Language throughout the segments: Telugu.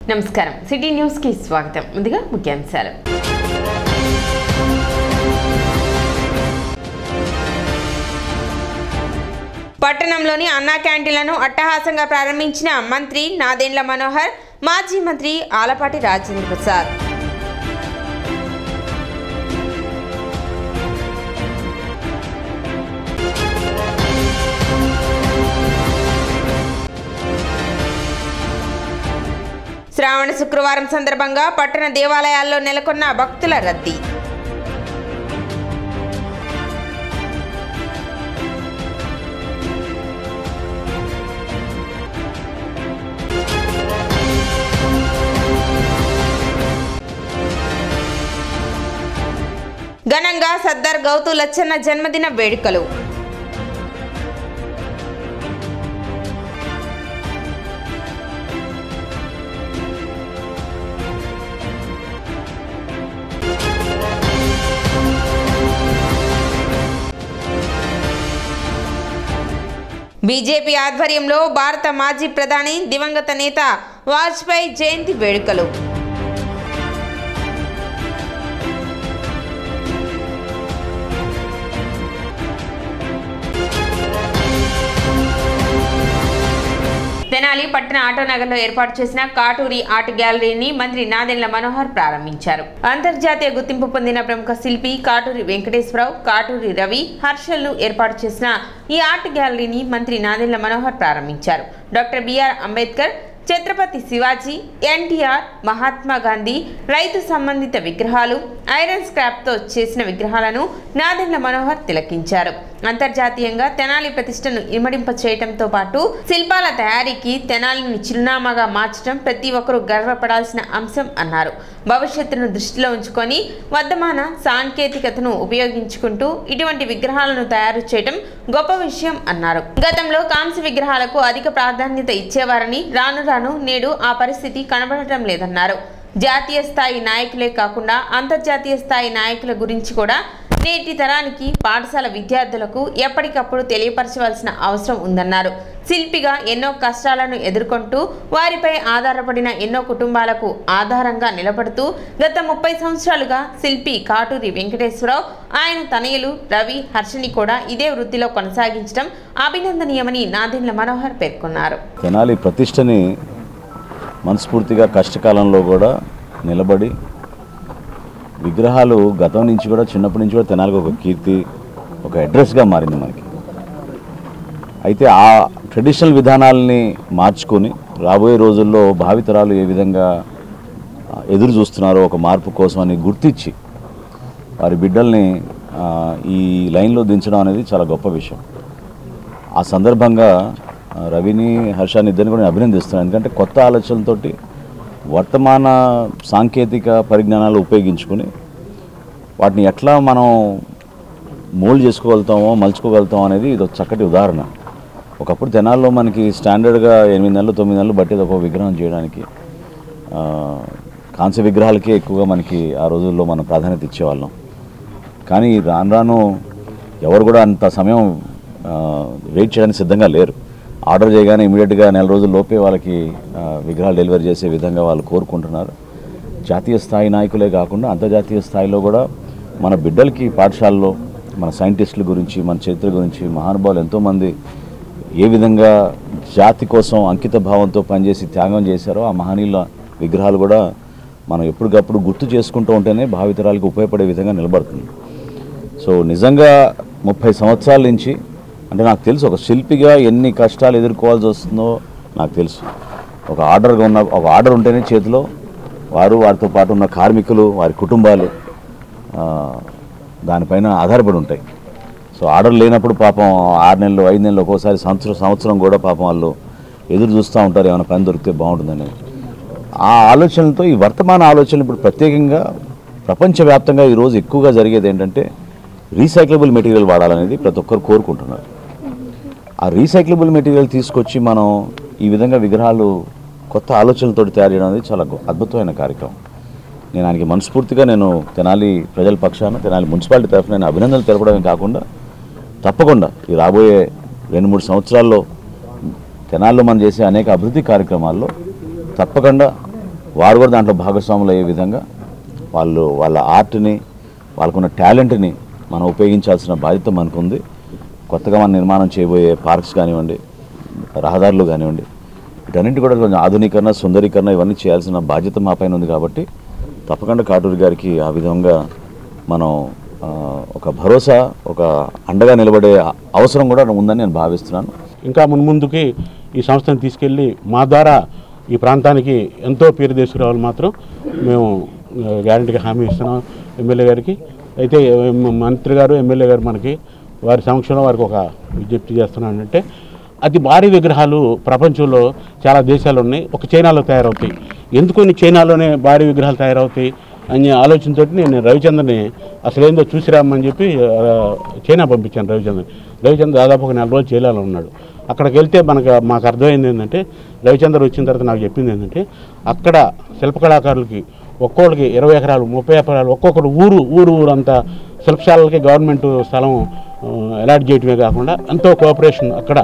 నమస్కారం సిటీ న్యూస్ కి స్వాగతం. ముందుగా ముఖ్యాంశాలు. పట్టణంలోని అన్నా క్యాంటీన్లను అట్టహాసంగా ప్రారంభించిన మంత్రి నాదెండ్ల మనోహర్, మాజీ మంత్రి ఆలపాటి రాజేంద్ర ప్రసాద్. శ్రావణ శుక్రవారం సందర్భంగా పట్టణ దేవాలయాల్లో నెలకొన్న భక్తుల రద్దీ. ఘనంగా సర్దార్ గౌతు లచ్చన్న జన్మదిన వేడుకలు. బీజేపీ ఆధ్వర్యంలో భారత మాజీ ప్రధాని దివంగత నేత వాజ్పేయి జయంతి వేడుకలు. తెనాలి పట్టణ ఆటోనగర్లో ఏర్పాటు చేసిన కాటూరి ఆర్ట్ గ్యాలరీని మంత్రి నాదెండ్ల మనోహర్ ప్రారంభించారు. అంతర్జాతీయ గుర్తింపు పొందిన ప్రముఖ శిల్పి కాటూరి వెంకటేశ్వరరావు, కాటూరి రవి, హర్షల్లు ఏర్పాటు చేసిన ఈ ఆర్ట్ గ్యాలరీని మంత్రి నాదెండ్ల మనోహర్ ప్రారంభించారు. డాక్టర్ బిఆర్ అంబేద్కర్, ఛత్రపతి శివాజీ, ఎన్టీఆర్, మహాత్మా గాంధీ, రైతు సంబంధిత విగ్రహాలు, ఐరన్ స్క్రాప్తో చేసిన విగ్రహాలను నాదెండ్ల మనోహర్ తిలకించారు. అంతర్జాతీయంగా తెనాలి ప్రతిష్టను ఇమ్మడింప చేయడంతో పాటు శిల్పాల తయారీకి తెనాలిని చిరునామాగా మార్చడం ప్రతి ఒక్కరూ గర్వపడాల్సిన అంశం అన్నారు. భవిష్యత్తును దృష్టిలో ఉంచుకొని వర్ధమాన సాంకేతికతను ఉపయోగించుకుంటూ ఇటువంటి విగ్రహాలను తయారు చేయడం గొప్ప విషయం అన్నారు. గతంలో కాంస్య విగ్రహాలకు అధిక ప్రాధాన్యత ఇచ్చేవారని రాను రాను నేడు ఆ పరిస్థితి కనబడటం లేదన్నారు. జాతీయ స్థాయి నాయకులే కాకుండా అంతర్జాతీయ స్థాయి నాయకుల గురించి కూడా నేటి తరానికి పాఠశాల విద్యార్థులకు ఎప్పటికప్పుడు తెలియపరచవలసిన అవసరం ఉందన్నారు. శిల్పిగా ఎన్నో కష్టాలను ఎదుర్కొంటూ వారిపై ఆధారపడిన ఎన్నో కుటుంబాలకు ఆధారంగా నిలబడుతూ గత 30 సంవత్సరాలుగా శిల్పి కాటూరి వెంకటేశ్వరరావు, ఆయన తనయులు రవి, హర్షని కూడా ఇదే వృత్తిలో కొనసాగించడం అభినందనీయమని నాదెండ్ల మనోహర్ పేర్కొన్నారు. తెనాలి ప్రతిష్టని మనస్ఫూర్తిగా కష్టకాలంలో కూడా నిలబడి విగ్రహాలు గతం నుంచి కూడా చిన్నప్పటి నుంచి కూడా తెనాలికి ఒక కీర్తి, ఒక అడ్రస్గా మారింది మనకి. అయితే ఆ ట్రెడిషనల్ విధానాలని మార్చుకొని రాబోయే రోజుల్లో భావితరాలు ఏ విధంగా ఎదురు చూస్తున్నారో ఒక మార్పు కోసం అని గుర్తించి వారి బిడ్డల్ని ఈ లైన్లో దించడం అనేది చాలా గొప్ప విషయం. ఆ సందర్భంగా రవిని, హర్షాన్ని ఇద్దరిని కూడా నేను అభినందిస్తున్నాను. ఎందుకంటే కొత్త ఆలోచనలతోటి వర్తమాన సాంకేతిక పరిజ్ఞానాలు ఉపయోగించుకొని వాటిని ఎట్లా మనం మోల్డ్ చేసుకోగలుగుతామో, మలుచుకోగలుగుతామో అనేది ఇది ఒక చక్కటి ఉదాహరణ. ఒకప్పుడు తెనాల్లో మనకి స్టాండర్డ్గా 8 నెలలు 9 నెలలు బట్టేది ఒక విగ్రహం చేయడానికి. కాంస్య విగ్రహాలకే ఎక్కువగా మనకి ఆ రోజుల్లో మనం ప్రాధాన్యత ఇచ్చేవాళ్ళం. కానీ రాను రాను ఎవరు కూడా అంత సమయం వెయిట్ చేయడానికి సిద్ధంగా లేరు. ఆర్డర్ చేయగానే ఇమీడియట్గా నెల రోజుల లోపే వాళ్ళకి విగ్రహాలు డెలివరీ చేసే విధంగా వాళ్ళు కోరుకుంటున్నారు. జాతీయ స్థాయి నాయకులే కాకుండా అంతర్జాతీయ స్థాయిలో కూడా మన బిడ్డలకి పాఠశాలలో మన సైంటిస్టుల గురించి, మన చరిత్ర గురించి మహానుభావులు ఎంతోమంది ఏ విధంగా జాతి కోసం అంకిత భావంతో పనిచేసి త్యాగం చేశారో ఆ మహనీయుల విగ్రహాలు కూడా మనం ఎప్పటికప్పుడు గుర్తు చేసుకుంటూ ఉంటేనే భావితరాలకు ఉపయోగపడే విధంగా నిలబడుతుంది. సో నిజంగా 30 సంవత్సరాల నుంచి అంటే నాకు తెలుసు ఒక శిల్పిగా ఎన్ని కష్టాలు ఎదుర్కోవాల్సి వస్తుందో నాకు తెలుసు. ఒక ఆర్డర్ ఉంటేనే చేతిలో వారితో పాటు ఉన్న కార్మికులు, వారి కుటుంబాలు దానిపైన ఆధారపడి ఉంటాయి. సో ఆర్డర్ లేనప్పుడు పాపం 6 నెలలు 5 నెలలు ఒక్కోసారి సంవత్సరం కూడా పాపం వాళ్ళు ఎదురు చూస్తూ ఉంటారు ఏమైనా పని దొరికితే బాగుంటుందని. ఆ ఆలోచనలతో ఈ వర్తమాన ఆలోచనలు ఇప్పుడు ప్రత్యేకంగా ప్రపంచవ్యాప్తంగా ఈరోజు ఎక్కువగా జరిగేది ఏంటంటే రీసైక్లబుల్ మెటీరియల్ వాడాలనేది ప్రతి ఒక్కరు కోరుకుంటున్నారు. ఆ రీసైక్లబుల్ మెటీరియల్ తీసుకొచ్చి మనం ఈ విధంగా విగ్రహాలు కొత్త ఆలోచనలతో తయారు చేయడం అనేది చాలా అద్భుతమైన కార్యక్రమం. నేను ఆయనకి మనస్ఫూర్తిగా నేను తెనాలి ప్రజల పక్షాన, తెనాలి మున్సిపాలిటీ తరఫున నేను అభినందనలు తెలపడమే కాకుండా తప్పకుండా ఈ రాబోయే 2-3 సంవత్సరాల్లో తెనాల్లో మనం చేసే అనేక అభివృద్ధి కార్యక్రమాల్లో తప్పకుండా వారు కూడా దాంట్లో భాగస్వాములు అయ్యే విధంగా వాళ్ళ ఆర్ట్ని, వాళ్ళకున్న టాలెంట్ని మనం ఉపయోగించాల్సిన బాధ్యత మనకుంది. కొత్తగా మనం నిర్మాణం చేయబోయే పార్క్స్ కానివ్వండి, రహదారులు కానివ్వండి, వీటన్నింటి కూడా కొంచెం ఆధునీకరణ, సుందరీకరణ ఇవన్నీ చేయాల్సిన బాధ్యత మా పైన ఉంది. కాబట్టి తప్పకుండా కాటూరి గారికి ఆ విధంగా మనం ఒక భరోసా, ఒక అండగా నిలబడే అవసరం కూడా ఉందని నేను భావిస్తున్నాను. ఇంకా మున్ముందుకి ఈ సంస్థను తీసుకెళ్ళి మా ద్వారా ఈ ప్రాంతానికి ఎంతో పేరు తీసుకురావాలి మాత్రం మేము గ్యారంటీగా హామీ ఇస్తున్నాం ఎమ్మెల్యే గారికి. అయితే మంత్రి గారు, ఎమ్మెల్యే గారు మనకి వారి సమక్షంలో వారికి ఒక విజ్ఞప్తి చేస్తున్నానంటే, అతి భారీ విగ్రహాలు ప్రపంచంలో చాలా దేశాలు ఉన్నాయి, ఒక చైనాలో తయారవుతాయి. ఎందుకని చైనాలోనే భారీ విగ్రహాలు తయారవుతాయి అనే ఆలోచనతో నేను రవిచంద్రని అసలు ఏందో చూసిరామని చెప్పి చైనా పంపించాను. రవిచంద్ర దాదాపు ఒక 4 రోజులు చైనాలో ఉన్నాడు. అక్కడికి వెళ్తే మాకు అర్థమైంది ఏంటంటే, రవిచంద్ర వచ్చిన తర్వాత నాకు చెప్పింది ఏంటంటే, అక్కడ శిల్పకళాకారులకి ఒక్కొక్కరికి 20 ఎకరాలు 30 ఎకరాలు ఒక్కొక్కరు ఊరు అంతా శిల్పశాలలకి గవర్నమెంట్ స్థలం అలాట్ చేయటమే కాకుండా ఎంతో కోఆపరేషన్ అక్కడ.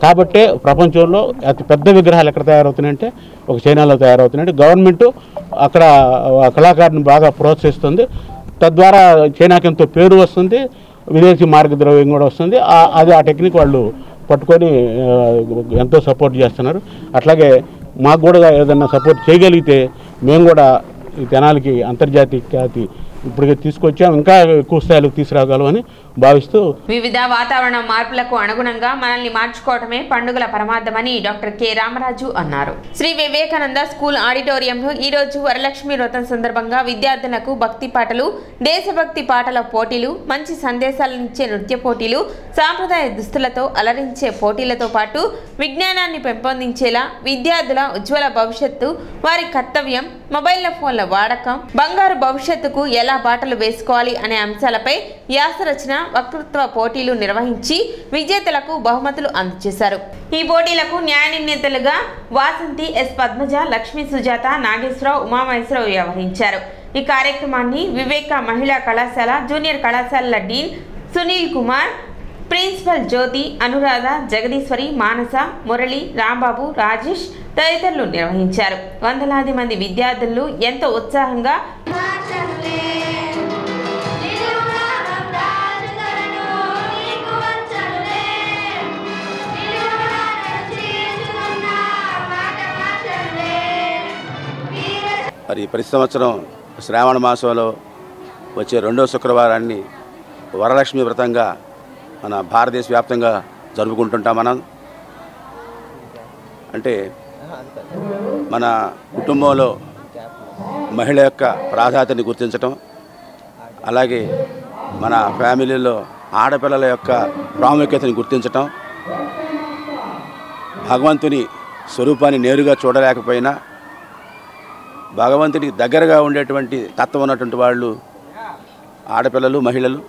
కాబట్టే ప్రపంచంలో అతి పెద్ద విగ్రహాలు ఎక్కడ తయారవుతున్నాయంటే ఒక చైనాలో తయారవుతున్నాయంటే గవర్నమెంట్ అక్కడ కళాకారుని బాగా ప్రోత్సహిస్తుంది. తద్వారా చైనాకి ఎంతో పేరు వస్తుంది, విదేశీ మార్గద్రవ్యం కూడా వస్తుంది. అది ఆ టెక్నిక్ వాళ్ళు పట్టుకొని ఎంతో సపోర్ట్ చేస్తున్నారు. అట్లాగే మాకు కూడా ఏదైనా సపోర్ట్ చేయగలిగితే మేము కూడా ఈ తెనాలికి అంతర్జాతీయ ఖ్యాతి ఇప్పటికే తీసుకొచ్చాం, ఇంకా ఎక్కువ స్థాయిలోకి తీసుకురాగలమని భావిస్తూ వివిధ వాతావరణ మార్పులకు అనుగుణంగా మనల్ని మార్చుకోవటమే పండుగల పరమార్థమని డాక్టర్ కె రామరాజు అన్నారు. శ్రీ వివేకానంద స్కూల్ ఆడిటోరియంలో ఈ రోజు వరలక్ష్మి వ్రతం సందర్భంగా విద్యార్థులకు భక్తి పాటలు, దేశభక్తి పాటల పోటీలు, మంచి సందేశాలనిచ్చే నృత్య పోటీలు, సాంప్రదాయ దుస్తులతో అలరించే పోటీలతో పాటు విజ్ఞానాన్ని పెంపొందించేలా విద్యార్థుల ఉజ్వల భవిష్యత్తు, వారి కర్తవ్యం, మొబైల్ ఫోన్ల వాడకం, బంగారు భవిష్యత్తుకు ఎలా బాటలు వేసుకోవాలి అనే అంశాలపై వ్యాస రచన, వక్తృత్వ పోటీలు నిర్వహించి విజేతలకు బహుమతులు అందజేశారు. ఈ పోటీలకు న్యాయ నిర్ణేతలుగా వాసంతి, ఎస్ పద్మజ, లక్ష్మీ సుజాత, నాగేశ్వరరావు, ఉమామహేశ్వరరావు వ్యవహరించారు. ఈ కార్యక్రమాన్ని వివేక మహిళా కళాశాల, జూనియర్ కళాశాలల డీన్ సునీల్ కుమార్, ప్రిన్సిపల్ జ్యోతి, అనురాధ, జగదీశ్వరి, మానస, మురళి, రాంబాబు, రాజేష్ తదితరులు నిర్వహించారు. వందలాది మంది విద్యార్థులు ఎంతో ఉత్సాహంగా మరి ప్రతి సంవత్సరం శ్రావణ మాసంలో వచ్చే 2వ శుక్రవారాన్ని వరలక్ష్మి వ్రతంగా మన భారతదేశ వ్యాప్తంగా జరుపుకుంటుంటాం. మనం అంటే మన కుటుంబంలో మహిళ యొక్క ప్రాధాన్యతని గుర్తించటం, అలాగే మన ఫ్యామిలీలో ఆడపిల్లల యొక్క ప్రాముఖ్యతని గుర్తించటం, భగవంతుని స్వరూపాన్ని నేరుగా చూడలేకపోయినా భగవంతుడికి దగ్గరగా ఉండేటువంటి తత్వం ఉన్నటువంటి వాళ్ళు ఆడపిల్లలు, మహిళలు.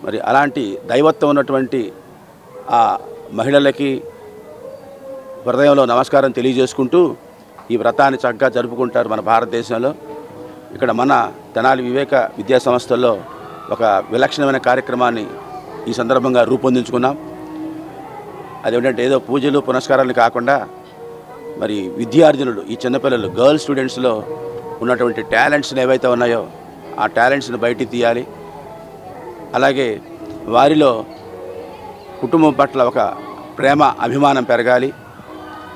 మరి అలాంటి దైవత్వం ఉన్నటువంటి ఆ మహిళలకి హృదయంలో నమస్కారం తెలియజేసుకుంటూ ఈ వ్రతాన్ని చక్కగా జరుపుకుంటారు మన భారతదేశంలో. ఇక్కడ మన తెనాలి వివేక విద్యా సంస్థల్లో ఒక విలక్షణమైన కార్యక్రమాన్ని ఈ సందర్భంగా రూపొందించుకున్నాం. అదేంటంటే ఏదో పూజలు పునస్కారాలు కాకుండా మరి విద్యార్థినులు, ఈ చిన్నపిల్లలు, గర్ల్ స్టూడెంట్స్లో ఉన్నటువంటి టాలెంట్స్ని ఏవైతే ఉన్నాయో ఆ టాలెంట్స్ని బయటికి తీయాలి. అలాగే వారిలో కుటుంబం పట్ల ఒక ప్రేమ, అభిమానం పెరగాలి.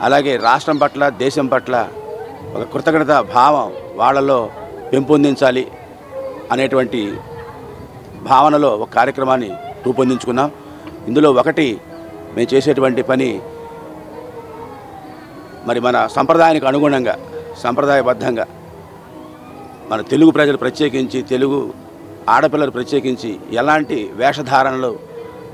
అలాగే రాష్ట్రం పట్ల, దేశం పట్ల ఒక కృతజ్ఞత భావం వాళ్ళలో పెంపొందించాలి అనేటువంటి భావనలో ఒక కార్యక్రమాన్ని రూపొందించుకున్నాం. ఇందులో ఒకటి మేము చేసేటువంటి పని మరి మన సంప్రదాయానికి అనుగుణంగా, సంప్రదాయబద్ధంగా మన తెలుగు ప్రజలు ప్రత్యేకించి, తెలుగు ఆడపిల్లలు ప్రత్యేకించి ఎలాంటి వేషధారణలు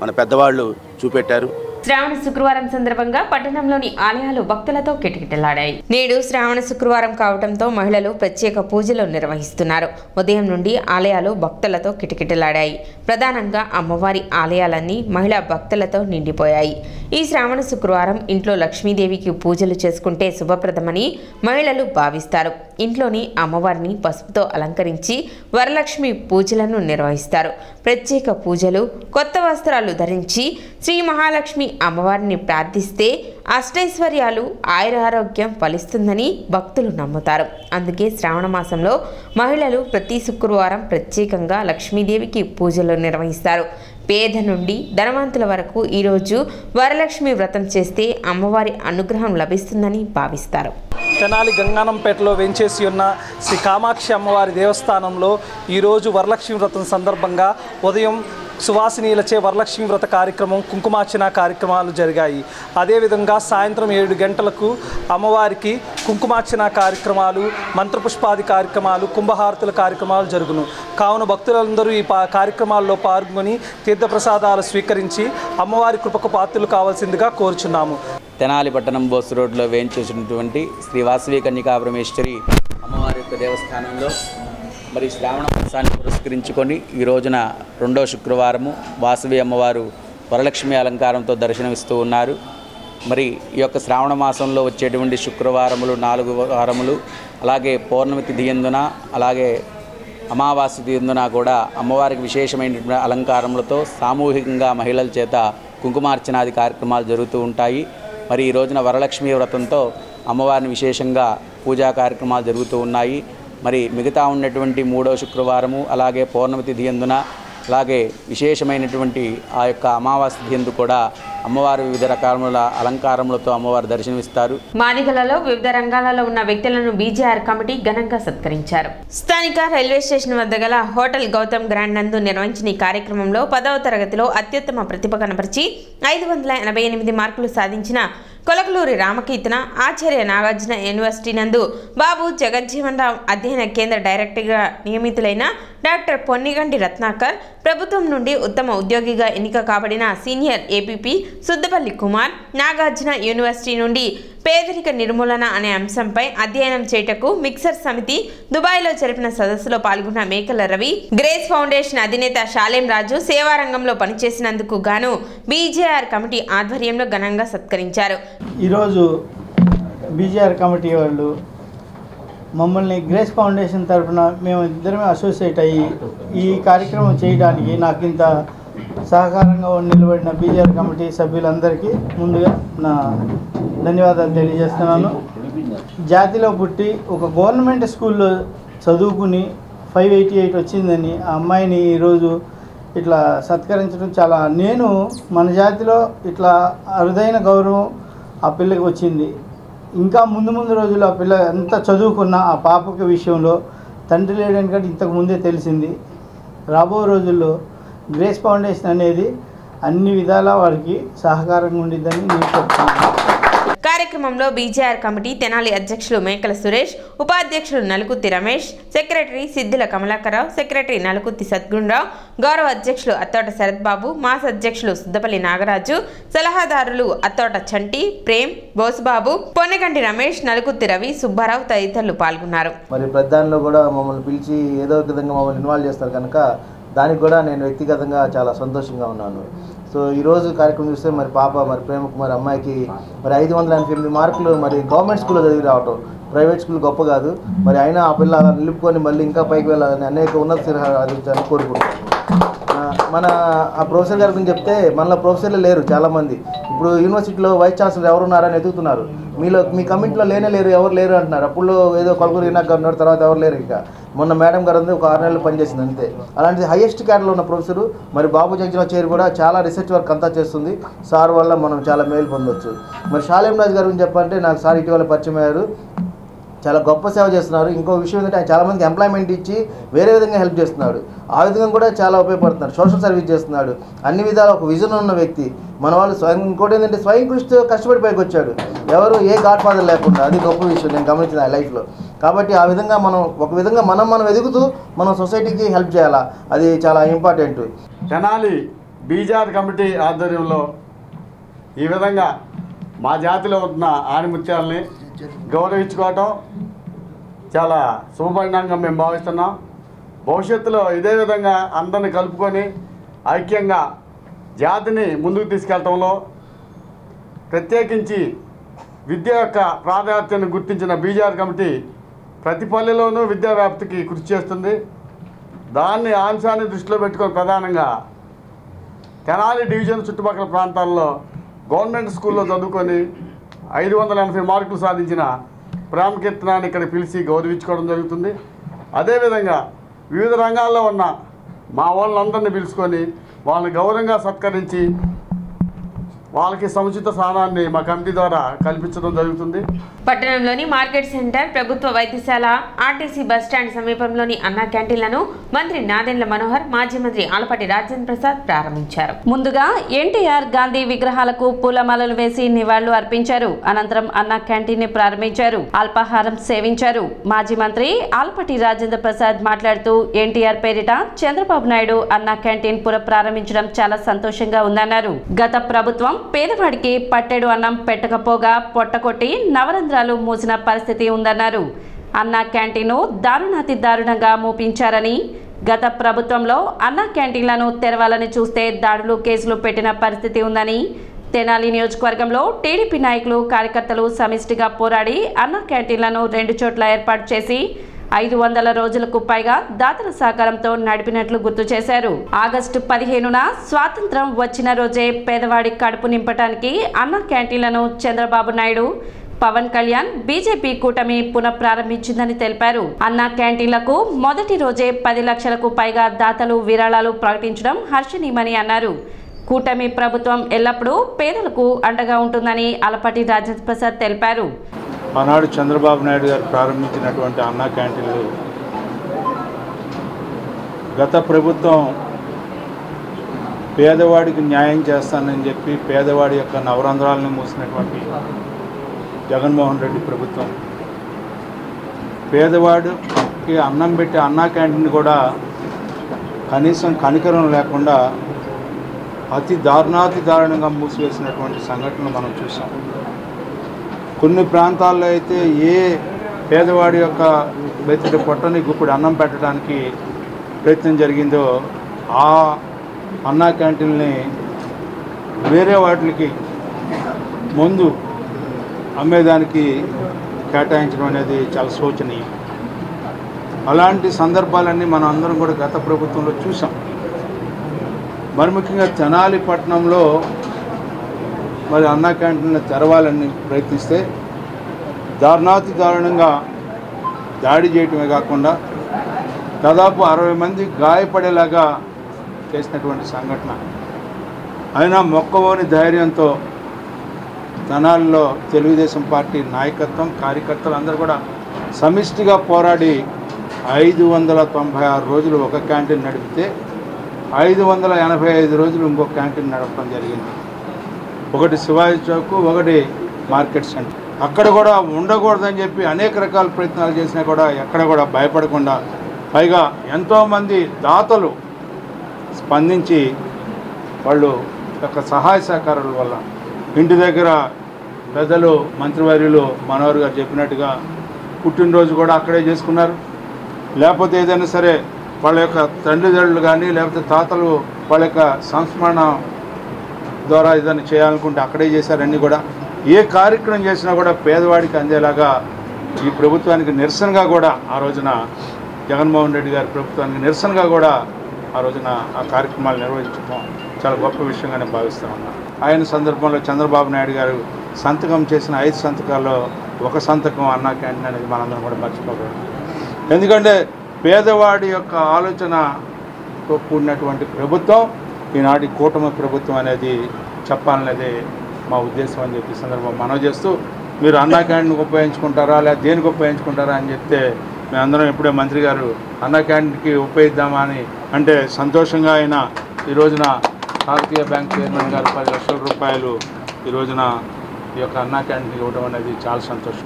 మన పెద్దవాళ్ళు చూపెట్టారు. శ్రావణ శుక్రవారం సందర్భంగా పట్టణంలోని ఆలయాలు భక్తులతో కిటకిటలాడాయి. నేడు శ్రావణ శుక్రవారం కావడంతో మహిళలు ప్రత్యేక పూజలు నిర్వహిస్తున్నారు. ఉదయం నుండి ఆలయాలు భక్తులతో కిటకిటలాడాయి. ప్రధానంగా అమ్మవారి ఆలయాలన్నీ మహిళా భక్తులతో నిండిపోయాయి. ఈ శ్రావణ శుక్రవారం ఇంట్లో లక్ష్మీదేవికి పూజలు చేసుకుంటే శుభప్రదమని మహిళలు భావిస్తారు. ఇంట్లోని అమ్మవారిని పసుపుతో అలంకరించి వరలక్ష్మి పూజలను నిర్వహిస్తారు. ప్రత్యేక పూజలు, కొత్త వస్త్రాలు ధరించి శ్రీ మహాలక్ష్మి అమ్మవారిని ప్రార్థిస్తే అష్టైశ్వర్యాలు ఆయురారోగ్యం ఫలిస్తుందని భక్తులు నమ్ముతారు. అందుకే శ్రావణ మాసంలో మహిళలు ప్రతి శుక్రవారం ప్రత్యేకంగా లక్ష్మీదేవికి పూజలు నిర్వహిస్తారు. పేద నుండి ధనవంతుల వరకు ఈరోజు వరలక్ష్మి వ్రతం చేస్తే అమ్మవారి అనుగ్రహం లభిస్తుందని భావిస్తారు. తెనాలి గంగానంపేటలో వెంచేసి ఉన్న శ్రీ కామాక్షి అమ్మవారి దేవస్థానంలో ఈరోజు వరలక్ష్మి వ్రతం సందర్భంగా ఉదయం సువాసినీలచే వరలక్ష్మి వ్రత కార్యక్రమం, కుంకుమార్చన కార్యక్రమాలు జరిగాయి. అదేవిధంగా సాయంత్రం 7 గంటలకు అమ్మవారికి కుంకుమార్చన కార్యక్రమాలు, మంత్రపుష్పాది కార్యక్రమాలు, కుంభహారతుల కార్యక్రమాలు జరుగును. కావున భక్తులందరూ ఈ కార్యక్రమాల్లో పాల్గొని తీర్థప్రసాదాలు స్వీకరించి అమ్మవారి కృపకు పాత్రలు కావాల్సిందిగా కోరుచున్నాము. తెనాలి పట్టణం బోస్ రోడ్లో వేయించేసినటువంటి శ్రీ వాసవి కన్యకా పరమేశ్వరి అమ్మవారి యొక్క దేవస్థానంలో మరి శ్రావణ మాసాన్ని పురస్కరించుకొని ఈ రోజున 2వ శుక్రవారము వాసవి అమ్మవారు వరలక్ష్మి అలంకారంతో దర్శనమిస్తూ ఉన్నారు. మరి ఈ యొక్క శ్రావణ మాసంలో వచ్చేటువంటి శుక్రవారములు 4 వారములు, అలాగే పౌర్ణమి తిథి యందున, అలాగే అమావాస్య తిథి యందున కూడా అమ్మవారికి విశేషమైనటువంటి అలంకారములతో సామూహికంగా మహిళల చేత కుంకుమార్చనాది కార్యక్రమాలు జరుగుతూ ఉంటాయి. మరి ఈ రోజున వరలక్ష్మి వ్రతంతో అమ్మవారిని విశేషంగా పూజా కార్యక్రమాలు జరుగుతూ ఉన్నాయి. మరి మిగతా ఉన్నటువంటి 3వ శుక్రవారము, అలాగే పౌర్ణమి తిథి యందున, అలాగే విశేషమైనటువంటి ఆ యొక్క అమావాస్య తిథి యందు కూడా అమ్మవారు వివిధ రకాల అలంకారములతో అమ్మవారు దర్శనమిస్తారు. మానిగలలో వివిధ రంగాలలో ఉన్న వ్యక్తులను బీజేఆర్ కమిటీ ఘనంగా సత్కరించారు. స్థానిక రైల్వే స్టేషన్ వద్ద గల హోటల్ గౌతమ్ గ్రాండ్ నందు నిర్వహించిన ఈ కార్యక్రమంలో 10వ తరగతిలో అత్యుత్తమ ప్రతిభ కనబరిచి 588 మార్కులు సాధించిన కొలకలూరి రామకీర్తన ఆచార్య నాగార్జున యూనివర్సిటీ నందు బాబు జగజ్జీవన్ రామ్ అధ్యయన కేంద్ర డైరెక్టర్గా నియమితులైన డాక్టర్ పొన్నిగంటి రత్నాకర్, ప్రభుత్వం నుండి ఉత్తమ ఉద్యోగిగా ఎన్నిక కాబడిన senior APP Suddapalli Kumar, Nagarjuna university నుండి పేదరిక నిర్మూలన అనే అంశంపై అధ్యయనం చేయటకు మిక్సర్ సమితి దుబాయ్లో జరిపిన సదస్సులో పాల్గొన్న మేకల రవి, గ్రేస్ ఫౌండేషన్ అధినేత షాలేం రాజు సేవారంగంలో పనిచేసినందుకు గాను బీజేఆర్ కమిటీ ఆధ్వర్యంలో ఘనంగా సత్కరించారు. ఈరోజు బీజేఆర్ కమిటీ వాళ్ళు మమ్మల్ని గ్రేస్ ఫౌండేషన్ తరఫున మేము ఇద్దరమే అసోసియేట్ అయ్యి ఈ కార్యక్రమం చేయడానికి నాకు ఇంత సహకారంగా నిలబడిన బీజేఆర్ కమిటీ సభ్యులందరికీ ముందుగా నా ధన్యవాదాలు తెలియజేస్తున్నాను. జాతిలో పుట్టి ఒక గవర్నమెంట్ స్కూల్లో చదువుకుని 588 వచ్చిందని ఆ అమ్మాయిని ఈరోజు ఇట్లా సత్కరించడం చాలా, నేను మన జాతిలో ఇట్లా అరుదైన గౌరవం ఆ పిల్లకి వచ్చింది. ఇంకా ముందు రోజుల్లో ఆ పిల్ల ఎంత చదువుకున్నా ఆ పాపకి విషయంలో తండ్రి లేడని కంటే ఇంతకు ముందే తెలిసింది. రాబో రోజుల్లో గ్రేస్ ఫౌండేషన్ అనేది అన్ని విధాలా వారికి సహకారంగా ఉండిద్దని నేను చెప్తున్నాను. కార్యక్రమంలో బీజేఆర్ కమిటీ తెనాలి అధ్యక్షులు మేకల సురేష్, ఉపాధ్యక్షులు నలుకుత్తి రమేష్, సెక్రటరీ సిద్దుల కమలాకరరావు, సెక్రటరీ నలుకుత్తి సద్గుణరావు, గౌరవ అధ్యక్షులు అత్తోట శరత్ బాబు, మాస్ అధ్యక్షులు సుద్దపల్లి నాగరాజు, సలహాదారులు అత్తోట చంటి, ప్రేమ్, బోసుబాబు, పొన్నగంటి రమేష్, నలుకుత్తి రవి, సుబ్బారావు తదితరులు పాల్గొన్నారు. మరి ప్రధానిలో కూడా మమ్మల్ని పిలిచి ఏదో ఒక విధంగా మమ్మల్ని ఇన్వాల్వ్ చేస్తారు కనుక దానికి కూడా నేను వ్యక్తిగతంగా చాలా సంతోషంగా ఉన్నాను. సో ఈరోజు కార్యక్రమం చూస్తే మరి పాప మరి ప్రేమకుమారి అమ్మాయికి మరి 588 మార్కులు మరి గవర్నమెంట్ స్కూల్లో చదివి రావటం, ప్రైవేట్ స్కూల్ గొప్ప కాదు. మరి అయినా ఆ పిల్ల నిలుపుకొని మళ్ళీ ఇంకా పైకి వెళ్ళాలని అనేక ఉన్నత సాధించాలని కోరుకుంటున్నాను. మన ఆ ప్రొఫెసర్ గారి గురించి చెప్తే మనలో ప్రొఫెసర్లు లేరు చాలామంది. ఇప్పుడు యూనివర్సిటీలో వైస్ ఛాన్సలర్ ఎవరున్నారని ఎదుగుతున్నారు. మీ కమిటీలో లేరు, ఎవరు లేరు అంటున్నారు. అప్పుడు ఏదో కొలకూరు ఈనాక్ గారు ఉన్నారు, తర్వాత ఎవరు లేరు. ఇంకా మొన్న మేడం గారు అంతా ఒక 6 నెలలు పనిచేసింది అంతే. అలాంటి హైయెస్ట్ క్యాడర్లో ఉన్న ప్రొఫెసరు మరి బాబు జగజ్జీవన్ చేరి కూడా చాలా రీసెర్చ్ వర్క్ అంతా చేస్తుంది. సార్ వల్ల మనం చాలా మేలు పొందొచ్చు. మరి షాలేం రాజు గారు గురించి చెప్పాలంటే నాకు సార్ ఇటీవల పరిచయం అయ్యారు. చాలా గొప్ప సేవ చేస్తున్నారు. ఇంకో విషయం ఏంటంటే ఆయన చాలామందికి ఎంప్లాయ్మెంట్ ఇచ్చి వేరే విధంగా హెల్ప్ చేస్తున్నాడు. ఆ విధంగా కూడా చాలా ఉపయోగపడుతున్నాడు. సోషల్ సర్వీస్ చేస్తున్నాడు. అన్ని విధాలు ఒక విజన్ ఉన్న వ్యక్తి. మన వాళ్ళు ఇంకోటి ఏంటంటే స్వయం కృషితో కష్టపడి పైకి వచ్చాడు. ఎవరు ఏ గాడ్ ఫాదర్ లేకుండా. అది గొప్ప విషయం నేను గమనించిన ఆ లైఫ్లో. కాబట్టి ఆ విధంగా మనం ఒక విధంగా మనం ఎదుగుతూ మనం సొసైటీకి హెల్ప్ చేయాలా, అది చాలా ఇంపార్టెంట్. తెనాలి బీజేఆర్ కమిటీ ఆధ్వర్యంలో ఈ విధంగా మా జాతిలో ఉన్న ఆణిముత్యాలని గౌరవించుకోవటం చాలా శుభపరిణామంగా మేము భావిస్తున్నాం. భవిష్యత్తులో ఇదే విధంగా అందరిని కలుపుకొని ఐక్యంగా జాతిని ముందుకు తీసుకెళ్లడంలో ప్రత్యేకించి విద్య యొక్క ప్రాధాన్యతను గుర్తించిన బీజేఆర్ కమిటీ ప్రతి పల్లెలోనూ విద్యా వ్యాప్తికి కృషి చేస్తుంది. దాన్ని అంశాన్ని దృష్టిలో పెట్టుకొని ప్రధానంగా తెనాలి డివిజన్ చుట్టుపక్కల ప్రాంతాల్లో గవర్నమెంట్ స్కూల్లో చదువుకొని 580 మార్కులు సాధించిన ప్రేమకీర్తనాన్ని ఇక్కడ పిలిచి గౌరవించుకోవడం జరుగుతుంది. అదేవిధంగా వివిధ రంగాల్లో ఉన్న మా వాళ్ళందరినీ పిలుచుకొని వాళ్ళని గౌరవంగా సత్కరించి వాళ్ళకి సముచిత స్థానాన్ని మా కమిటీ ద్వారా కల్పించడం జరుగుతుంది. పట్టణంలోని మార్కెట్ సెంటర్, ప్రభుత్వ వైద్యశాల, ఆర్టీసీ బస్టాండ్ సమీపంలోని అన్నా క్యాంటీన్లను మంత్రి నాదెండ్ల మనోహర్, మాజీ మంత్రి ఆలపాటి రాజేంద్ర ప్రసాద్ ప్రారంభించారు. ముందుగా ఎన్టీఆర్, గాంధీ విగ్రహాలకు పూలమాలలు వేసి నివాళులు అర్పించారు. అనంతరం అన్నా క్యాంటీన్ ని ప్రారంభించారు. అల్పాహారం సేవించారు. మాజీ మంత్రి ఆలపాటి రాజేంద్ర ప్రసాద్ మాట్లాడుతూ ఎన్టీఆర్ పేరిట చంద్రబాబు నాయుడు అన్నా క్యాంటీన్ ప్రారంభించడం చాలా సంతోషంగా ఉందన్నారు. గత ప్రభుత్వం పేదవాడికి పట్టెడు అన్నం పెట్టకపోగా పొట్టకొట్టి నవరంధ్రాలు మూసిన పరిస్థితి ఉందన్నారు. అన్నా క్యాంటీన్ను దారుణాతి దారుణంగా మూపించారని, గత ప్రభుత్వంలో అన్నా క్యాంటీన్లను తెరవాలని చూస్తే దాడులు, కేసులు పెట్టిన పరిస్థితి ఉందని, తెనాలి నియోజకవర్గంలో టీడీపీ నాయకులు, కార్యకర్తలు సమిష్టిగా పోరాడి అన్నా క్యాంటీన్లను 2 చోట్ల ఏర్పాటు చేసి 500 రోజులకు పైగా దాతల సహకారంతో నడిపినట్లు గుర్తు చేశారు. ఆగస్టు 15న స్వాతంత్రం వచ్చిన రోజే పేదవాడి కడుపు నింపటానికి అన్నా క్యాంటీన్లను చంద్రబాబు నాయుడు, పవన్ కళ్యాణ్, బీజేపీ కూటమి పునఃప్రారంభించిందని తెలిపారు. అన్నా క్యాంటీన్లకు మొదటి రోజే 10 లక్షలకు పైగా దాతలు విరాళాలు ప్రకటించడం హర్షణీయమని అన్నారు. కూటమి ప్రభుత్వం ఎల్లప్పుడూ పేదలకు అండగా ఉంటుందని ఆలపాటి రాజేంద్ర ప్రసాద్ తెలిపారు. ఆనాడు చంద్రబాబు నాయుడు గారు ప్రారంభించినటువంటి అన్నా క్యాంటీన్లు గత ప్రభుత్వం పేదవాడికి న్యాయం చేస్తానని చెప్పి పేదవాడి యొక్క నవరంధ్రాలను మూసినటువంటి జగన్మోహన్ రెడ్డి ప్రభుత్వం పేదవాడికి అన్నం పెట్టి అన్నా క్యాంటీన్ కూడా కనీసం కనికరం లేకుండా అతి దారుణాతి దారుణంగా మూసివేసినటువంటి సంఘటనలు మనం చూసాం. కొన్ని ప్రాంతాల్లో అయితే ఏ పేదవాడి యొక్క బెత్తడి పొట్టని గుప్పుడు అన్నం పెట్టడానికి ప్రయత్నం జరిగిందో ఆ అన్నా క్యాంటీన్ని వేరే వాటికి ముందు అమ్మేదానికి కేటాయించడం అనేది చాలా శోచనీయం. అలాంటి సందర్భాలన్నీ మనం అందరం కూడా గత ప్రభుత్వంలో చూసాం. మరి ముఖ్యంగా తెనాలి పట్టణంలో మరి అన్నా క్యాంటీన్లు తెరవాలని ప్రయత్నిస్తే దారుణాతి దారుణంగా దాడి చేయటమే కాకుండా దాదాపు 60 మంది గాయపడేలాగా చేసినటువంటి సంఘటన. అయినా మొక్కవోని ధైర్యంతో తెనాలిలో తెలుగుదేశం పార్టీ నాయకత్వం, కార్యకర్తలు అందరూ కూడా సమిష్టిగా పోరాడి 596 రోజులు ఒక క్యాంటీన్ నడిపితే 585 రోజులు ఇంకొక క్యాంటీన్ నడపడం జరిగింది. ఒకటి శివాజీ చౌక్, ఒకటి మార్కెట్ సెంటర్. అక్కడ కూడా ఉండకూడదని చెప్పి అనేక రకాల ప్రయత్నాలు చేసినా కూడా ఎక్కడ కూడా భయపడకుండా, పైగా ఎంతోమంది దాతలు స్పందించి వాళ్ళు యొక్క సహాయ సహకారాల వల్ల ఇంటి దగ్గర పెద్దలు మంత్రివర్యులు మనోహర్ గారు చెప్పినట్టుగా పుట్టినరోజు కూడా అక్కడే చేసుకున్నారు. లేకపోతే ఏదైనా సరే వాళ్ళ యొక్క తండ్రిదండ్రులు కానీ లేకపోతే తాతలు వాళ్ళ యొక్క సంస్మరణ ద్వారా ఏదైనా చేయాలనుకుంటే అక్కడే చేశారన్నీ కూడా. ఏ కార్యక్రమం చేసినా కూడా పేదవాడికి అందేలాగా ఈ ప్రభుత్వానికి నిరసనగా కూడా ఆ రోజున జగన్మోహన్ రెడ్డి గారి ప్రభుత్వానికి నిరసనగా కూడా ఆ రోజున ఆ కార్యక్రమాలు నిర్వహించడం చాలా గొప్ప విషయంగా నేను భావిస్తూ ఉన్నాను. ఆయన సందర్భంలో చంద్రబాబు నాయుడు గారు సంతకం చేసిన 5 సంతకాల్లో ఒక సంతకం అన్నా క్యాంటీన్ అనేది మనందరం కూడా మర్చిపోకూడదు. ఎందుకంటే పేదవాడి యొక్క ఆలోచనతో కూడినటువంటి ప్రభుత్వం ఈనాటి కూటమి ప్రభుత్వం అనేది చెప్పాలనేది మా ఉద్దేశం అని చెప్పి సందర్భం మనవి చేస్తూ, మీరు అన్నా క్యాంటీన్కి ఉపయోగించుకుంటారా లేదా దేనికి ఉపయోగించుకుంటారా అని చెప్తే మేమందరం ఇప్పుడే మంత్రి గారు అన్నా క్యాంటీన్కి ఉపయోగిద్దామా అని అంటే సంతోషంగా ఆయన ఈ రోజున భారతీయ బ్యాంక్ చైర్మన్ గారు 10 లక్షల రూపాయలు ఈ రోజున ఈ యొక్క అన్నా క్యాంటీన్కి ఇవ్వడం అనేది చాలా సంతోషం.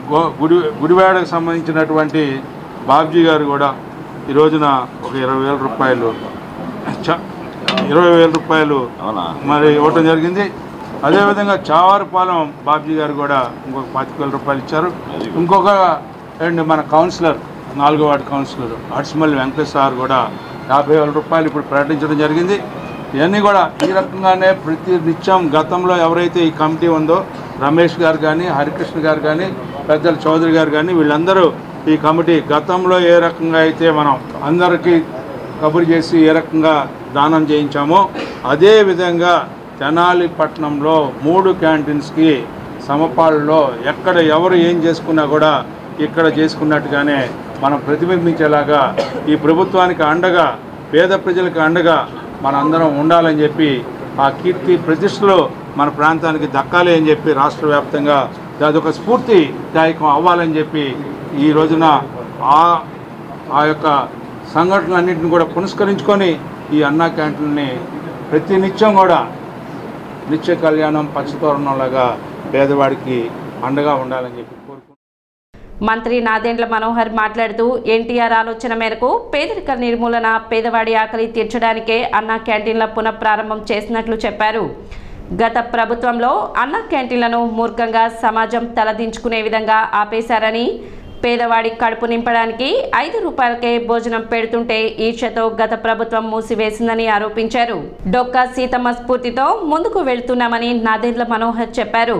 గుడివాడకు సంబంధించినటువంటి బాబ్జీ గారు కూడా ఈ రోజున ఒక 20,000 రూపాయలు 20,000 రూపాయలు మరి ఇవ్వటం జరిగింది. అదేవిధంగా చావారుపాలెం బాబ్జీ గారు కూడా ఇంకొక 25,000 రూపాయలు ఇచ్చారు. ఇంకొక అండ్ మన కౌన్సిలర్ 4వ వార్డు కౌన్సిలర్ అడ్స్మల్లి వెంకటేశ్వర కూడా 50,000 రూపాయలు ఇప్పుడు ప్రకటించడం జరిగింది. ఇవన్నీ కూడా ఈ రకంగానే ప్రతి నిత్యం గతంలో ఎవరైతే ఈ కమిటీ ఉందో రమేష్ గారు కానీ, హరికృష్ణ గారు కానీ, పెద్దల చౌదరి గారు కానీ వీళ్ళందరూ ఈ కమిటీ గతంలో ఏ రకంగా అయితే మనం అందరికీ కబురు చేసి ఏ రకంగా దానం చేయించామో అదేవిధంగా తెనాలి పట్టణంలో 3 క్యాంటీన్స్కి సమపాళ్ళలో ఎక్కడ ఎవరు ఏం చేసుకున్నా కూడా ఇక్కడ చేసుకున్నట్టుగానే మనం ప్రతిబింబించేలాగా ఈ ప్రభుత్వానికి అండగా పేద ప్రజలకు అండగా మనందరం ఉండాలని చెప్పి ఆ కీర్తి ప్రతిష్టలు మన ప్రాంతానికి దక్కాలి అని చెప్పి రాష్ట్ర వ్యాప్తంగా అదొక స్ఫూర్తిదాయకం అవ్వాలని చెప్పి ఈ రోజున ఆ యొక్క సంఘటనలన్నింటిని కూడా పురస్కరించుకొని ఈ అన్నా క్యాంటీన్ని ప్రతి నిత్యం కూడా నిత్య కళ్యాణం పచ్చతోరణంలాగా పేదవాడికి అండగా ఉండాలని చెప్పి కోరుకుంటున్నాను. మంత్రి నాదెండ్ల మనోహర్ మాట్లాడుతూ ఎన్టీఆర్ ఆలోచన మేరకు పేదరిక నిర్మూలన, పేదవాడి ఆకలి తీర్చడానికే అన్నా క్యాంటీన్ల పునఃప్రారంభం చేసినట్లు చెప్పారు. గత ప్రభుత్వంలో అన్నా క్యాంటీన్లను మూర్ఖంగా సమాజం తలదించుకునే విధంగా ఆపేశారని, పేదవాడి కడుపు నింపడానికి 5 రూపాయలకే భోజనం పెడుతుంటే ఈర్ష్యతో గత ప్రభుత్వం మూసివేసిందని ఆరోపించారు. డొక్కా సీతమ్మ స్ఫూర్తితో ముందుకు వెళ్తున్నామని నాదెండ్ల మనోహర్ చెప్పారు.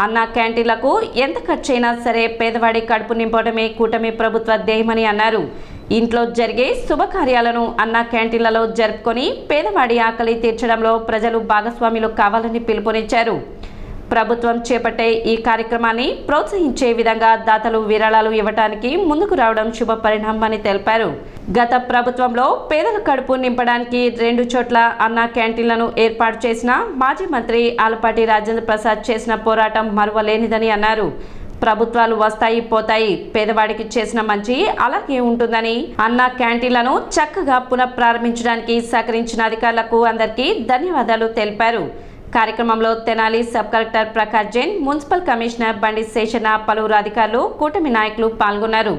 అన్నా క్యాంటీన్లకు ఎంత ఖర్చైనా సరే పేదవాడి కడుపు నింపడమే కూటమి ప్రభుత్వ ధ్యేయమని అన్నారు. ఇంట్లో జరిగే శుభకార్యాలను అన్నా క్యాంటీన్లలో జరుపుకొని పేదవాడి ఆకలి తీర్చడంలో ప్రజలు భాగస్వాములు కావాలని పిలుపునిచ్చారు. ప్రభుత్వం చేపట్టే ఈ కార్యక్రమాన్ని ప్రోత్సహించే విధంగా దాతలు విరాళాలు ఇవ్వడానికి ముందుకు రావడం శుభ పరిణామమని తెలిపారు. గత ప్రభుత్వంలో పేదల కడుపు నింపడానికి 2 చోట్ల అన్నా క్యాంటీన్లను ఏర్పాటు చేసిన మాజీ మంత్రి ఆలపాటి రాజేంద్ర ప్రసాద్ చేసిన పోరాటం మరువలేనిదని అన్నారు. ప్రభుత్వాలు వస్తాయి పోతాయి, పేదవాడికి చేసిన మంచి అలాగే ఉంటుందని, అన్నా క్యాంటీన్లను చక్కగా పునఃప్రారంభించడానికి సహకరించిన అధికారులకు అందరికీ ధన్యవాదాలు తెలిపారు. కార్యక్రమంలో Tenali sub collector Prakash Jain, municipal commissioner బండి శేషన్న, పలువురు అధికారులు, కూటమి నాయకులు పాల్గొన్నారు.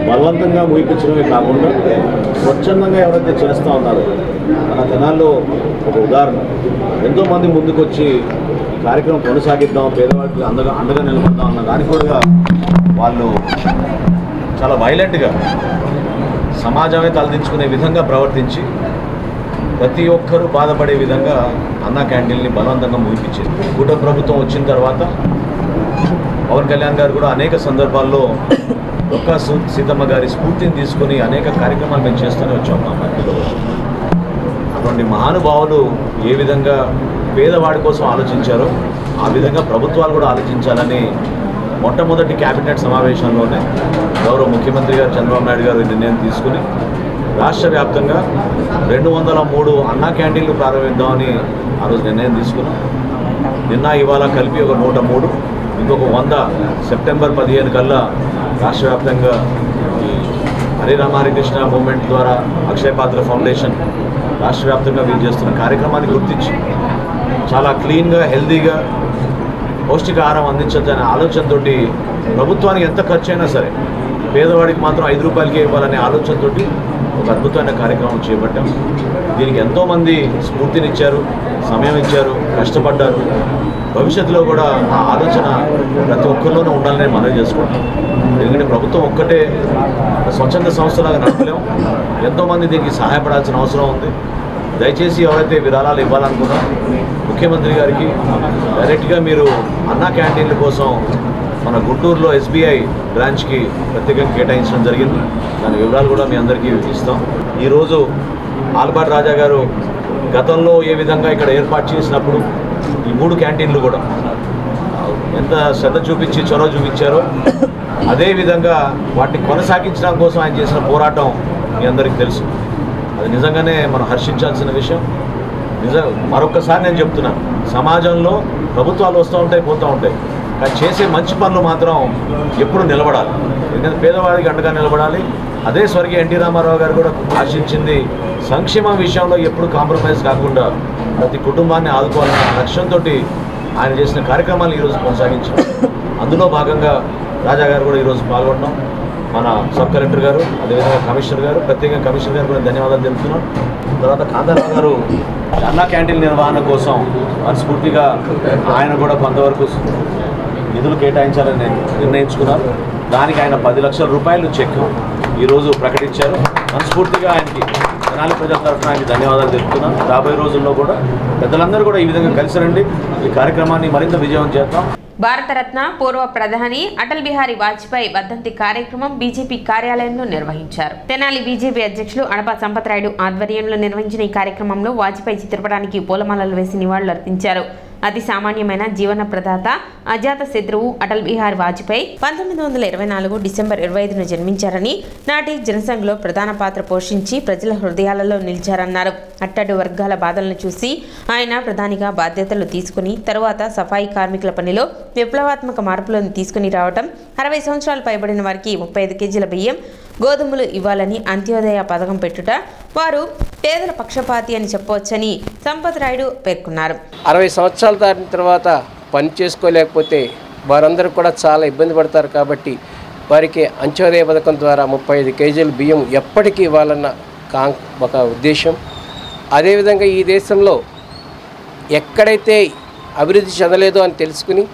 బలవంతంగా ముగిపించడమే కాకుండా స్వచ్ఛందంగా ఎవరైతే చేస్తూ ఉన్నారో మన జనాల్లో ఒక ఉదాహరణ, ఎంతోమంది ముందుకొచ్చి కార్యక్రమం కొనసాగిద్దాం, పేదవాళ్ళకి అండగా నిలబడదాం అన్న దానికి కూడా వాళ్ళు చాలా వైలెంట్గా సమాజమే తలదించుకునే విధంగా ప్రవర్తించి ప్రతి ఒక్కరూ బాధపడే విధంగా అన్నా క్యాంటీన్ని బలవంతంగా ముగిపించింది. కూటమి ప్రభుత్వం వచ్చిన తర్వాత పవన్ కళ్యాణ్ గారు కూడా అనేక సందర్భాల్లో డొక్కా సీతమ్మ గారి స్ఫూర్తిని తీసుకుని అనేక కార్యక్రమాలు మేము చేస్తూనే వచ్చాం. మా మధ్యలో అటువంటి మహానుభావులు ఏ విధంగా పేదవాడి కోసం ఆలోచించారో ఆ విధంగా ప్రభుత్వాలు కూడా ఆలోచించాలని మొట్టమొదటి క్యాబినెట్ సమావేశంలోనే గౌరవ ముఖ్యమంత్రి గారు చంద్రబాబు నాయుడు గారు నిర్ణయం తీసుకుని రాష్ట్ర వ్యాప్తంగా 203 అన్నా క్యాంటీన్లు ప్రారంభిద్దామని ఆ రోజు నిర్ణయం తీసుకున్నాం. నిన్న ఇవాళ కలిపి ఒక 103, ఇంకొక 100 సెప్టెంబర్ 15 కల్లా రాష్ట్ర వ్యాప్తంగా ఈ హరే రామ హరే కృష్ణ మూవ్మెంట్ ద్వారా అక్షయ పాత్ర ఫౌండేషన్ రాష్ట్ర వ్యాప్తంగా వీళ్ళు చేస్తున్న కార్యక్రమాన్ని గుర్తించి చాలా క్లీన్గా హెల్తీగా పౌష్టికాహారం అందించాలనే ఆలోచనతో ప్రభుత్వానికి ఎంత ఖర్చు అయినా సరే పేదవాడికి మాత్రం 5 రూపాయలకే ఇవ్వాలనే ఆలోచనతో ఒక అద్భుతమైన కార్యక్రమం చేపట్టాం. దీనికి ఎంతోమంది స్ఫూర్తినిచ్చారు, సమయం ఇచ్చారు, కష్టపడ్డారు. భవిష్యత్తులో కూడా ఆ ఆలోచన ప్రతి ఒక్కరిలోనూ ఉండాలని మనవి చేసుకుంటాం. ఎందుకంటే ప్రభుత్వం ఒక్కటే స్వచ్ఛంద సంస్థలాగా నడపలేము, ఎంతోమంది దీనికి సహాయపడాల్సిన అవసరం ఉంది. దయచేసి ఎవరైతే విరాళాలు ఇవ్వాలనుకున్నా ముఖ్యమంత్రి గారికి డైరెక్ట్గా మీరు అన్నా క్యాంటీన్ల కోసం మన గుంటూరులో SBI బ్రాంచ్కి ప్రత్యేకంగా కేటాయించడం జరిగింది. దాని వివరాలు కూడా మీ అందరికీ ఇస్తాం. ఈరోజు ఆల్బర్ట్ రాజా గారు గతంలో ఏ విధంగా ఇక్కడ ఏర్పాటు చేసినప్పుడు ఈ 3 క్యాంటీన్లు కూడా ఎంత శ్రద్ధ చూపించి చొరవ చూపించారో అదేవిధంగా వాటిని కొనసాగించడం కోసం ఆయన చేసిన పోరాటం మీ అందరికీ తెలుసు. అది నిజంగానే మనం హర్షించాల్సిన విషయం. మరొకసారి నేను చెప్తున్నాను, సమాజంలో ప్రభుత్వాలు వస్తూ ఉంటాయి, పోతూ ఉంటాయి, కానీ చేసే మంచి పనులు మాత్రం ఎప్పుడు నిలబడాలి. ఎందుకంటే పేదవాడికి అండగా నిలబడాలి. అదే స్వర్గీయ ఎన్టీ రామారావు గారు కూడా ఆశించింది సంక్షేమం విషయంలో ఎప్పుడు కాంప్రమైజ్ కాకుండా ప్రతి కుటుంబాన్ని ఆదుకోవాలన్న లక్ష్యంతో ఆయన చేసిన కార్యక్రమాలు ఈరోజు కొనసాగించారు. అందులో భాగంగా రాజా గారు కూడా ఈరోజు పాల్గొన్నాం. మన సబ్ కలెక్టర్ గారు, అదేవిధంగా కమిషనర్ గారు, ప్రత్యేకంగా కమిషనర్ గారు కూడా ధన్యవాదాలు తెలుపుతున్నాం. తర్వాత కాంతారావు గారు అన్నా క్యాంటీన్ నిర్వహణ కోసం మనస్ఫూర్తిగా ఆయన కూడా కొంతవరకు నిధులు కేటాయించాలని నిర్ణయించుకున్నారు. దానికి ఆయన 10 లక్షల రూపాయలు చెక్ ఈరోజు ప్రకటించారు. మనస్ఫూర్తిగా ఆయనకి తెనాలి ప్రజల తరఫున ఆయనకి ధన్యవాదాలు తెలుపుతున్నాను. రాబోయే రోజుల్లో కూడా పెద్దలందరూ కూడా ఈ విధంగా కలిసి రండి, ఈ కార్యక్రమాన్ని మరింత విజయవంతం చేద్దాం. భారతరత్న పూర్వ ప్రధాని అటల్ బిహారీ వాజ్పేయి వర్ధంతి కార్యక్రమం బీజేపీ కార్యాలయంలో నిర్వహించారు. తెనాలి బీజేపీ అధ్యక్షులు అడపా సంపత్రాయుడు ఆధ్వర్యంలో నిర్వహించిన ఈ కార్యక్రమంలో వాజ్పేయి చిత్రపటానికి పూలమాలలు వేసి నివాళులర్పించారు. అతి సామాన్యమైన జీవన ప్రదాత, అజాత శత్రువు అటల్ బిహారీ వాజ్పేయి 1924 డిసెంబర్ 25న జన్మించారని, నాటి జనసంఘ్లో ప్రధాన పాత్ర పోషించి ప్రజల హృదయాలలో నిలిచారన్నారు. అట్టడు వర్గాల బాధలను చూసి ఆయన ప్రధానిగా బాధ్యతలు తీసుకుని తరువాత సఫాయి కార్మికుల పనిలో విప్లవాత్మక మార్పులను తీసుకుని రావడం, 60 సంవత్సరాలు పైబడిన వారికి 35 కేజీల బియ్యం, గోధుమలు ఇవ్వాలని అంత్యోదయ పథకం పెట్టుట వారు పేదల పక్షపాతి అని చెప్పవచ్చని సంపత్రాయుడు పేర్కొన్నారు. 60 సంవత్సరాల దాటిన తర్వాత పని చేసుకోలేకపోతే వారందరూ కూడా చాలా ఇబ్బంది పడతారు. కాబట్టి వారికి అంత్యోదయ పథకం ద్వారా 35 కేజీల బియ్యం ఎప్పటికీ ఇవ్వాలన్న ఒక ఉద్దేశం. అదేవిధంగా ఈ దేశంలో ఎక్కడైతే అభివృద్ధి చెందలేదో అని తెలుసుకుని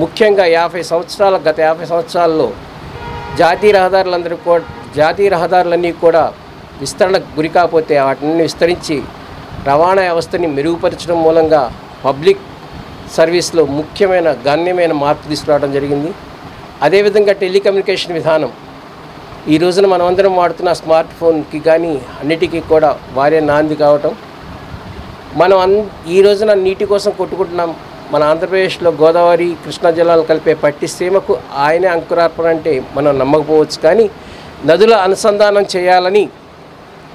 ముఖ్యంగా గత 50 సంవత్సరాల్లో జాతీయ రహదారులన్నీ కూడా విస్తరణకు గురి కాకపోతే వాటిని విస్తరించి రవాణా వ్యవస్థని మెరుగుపరచడం మూలంగా పబ్లిక్ సర్వీస్లో ముఖ్యమైన గణనీయమైన మార్పు తీసుకురావడం జరిగింది. అదేవిధంగా టెలికమ్యూనికేషన్ విధానం ఈ రోజున మనమందరం వాడుతున్న స్మార్ట్ ఫోన్కి కానీ అన్నిటికీ కూడా వారే నాంది కావటం. మనం ఈ రోజున నీటి కోసం కొట్టుకుంటున్నాం. మన ఆంధ్రప్రదేశ్లో గోదావరి కృష్ణా జిల్లాలు కలిపే పట్టిసీమకు ఆయనే అంకురార్పణ అంటే మనం నమ్మకపోవచ్చు, కానీ నదుల అనుసంధానం చేయాలని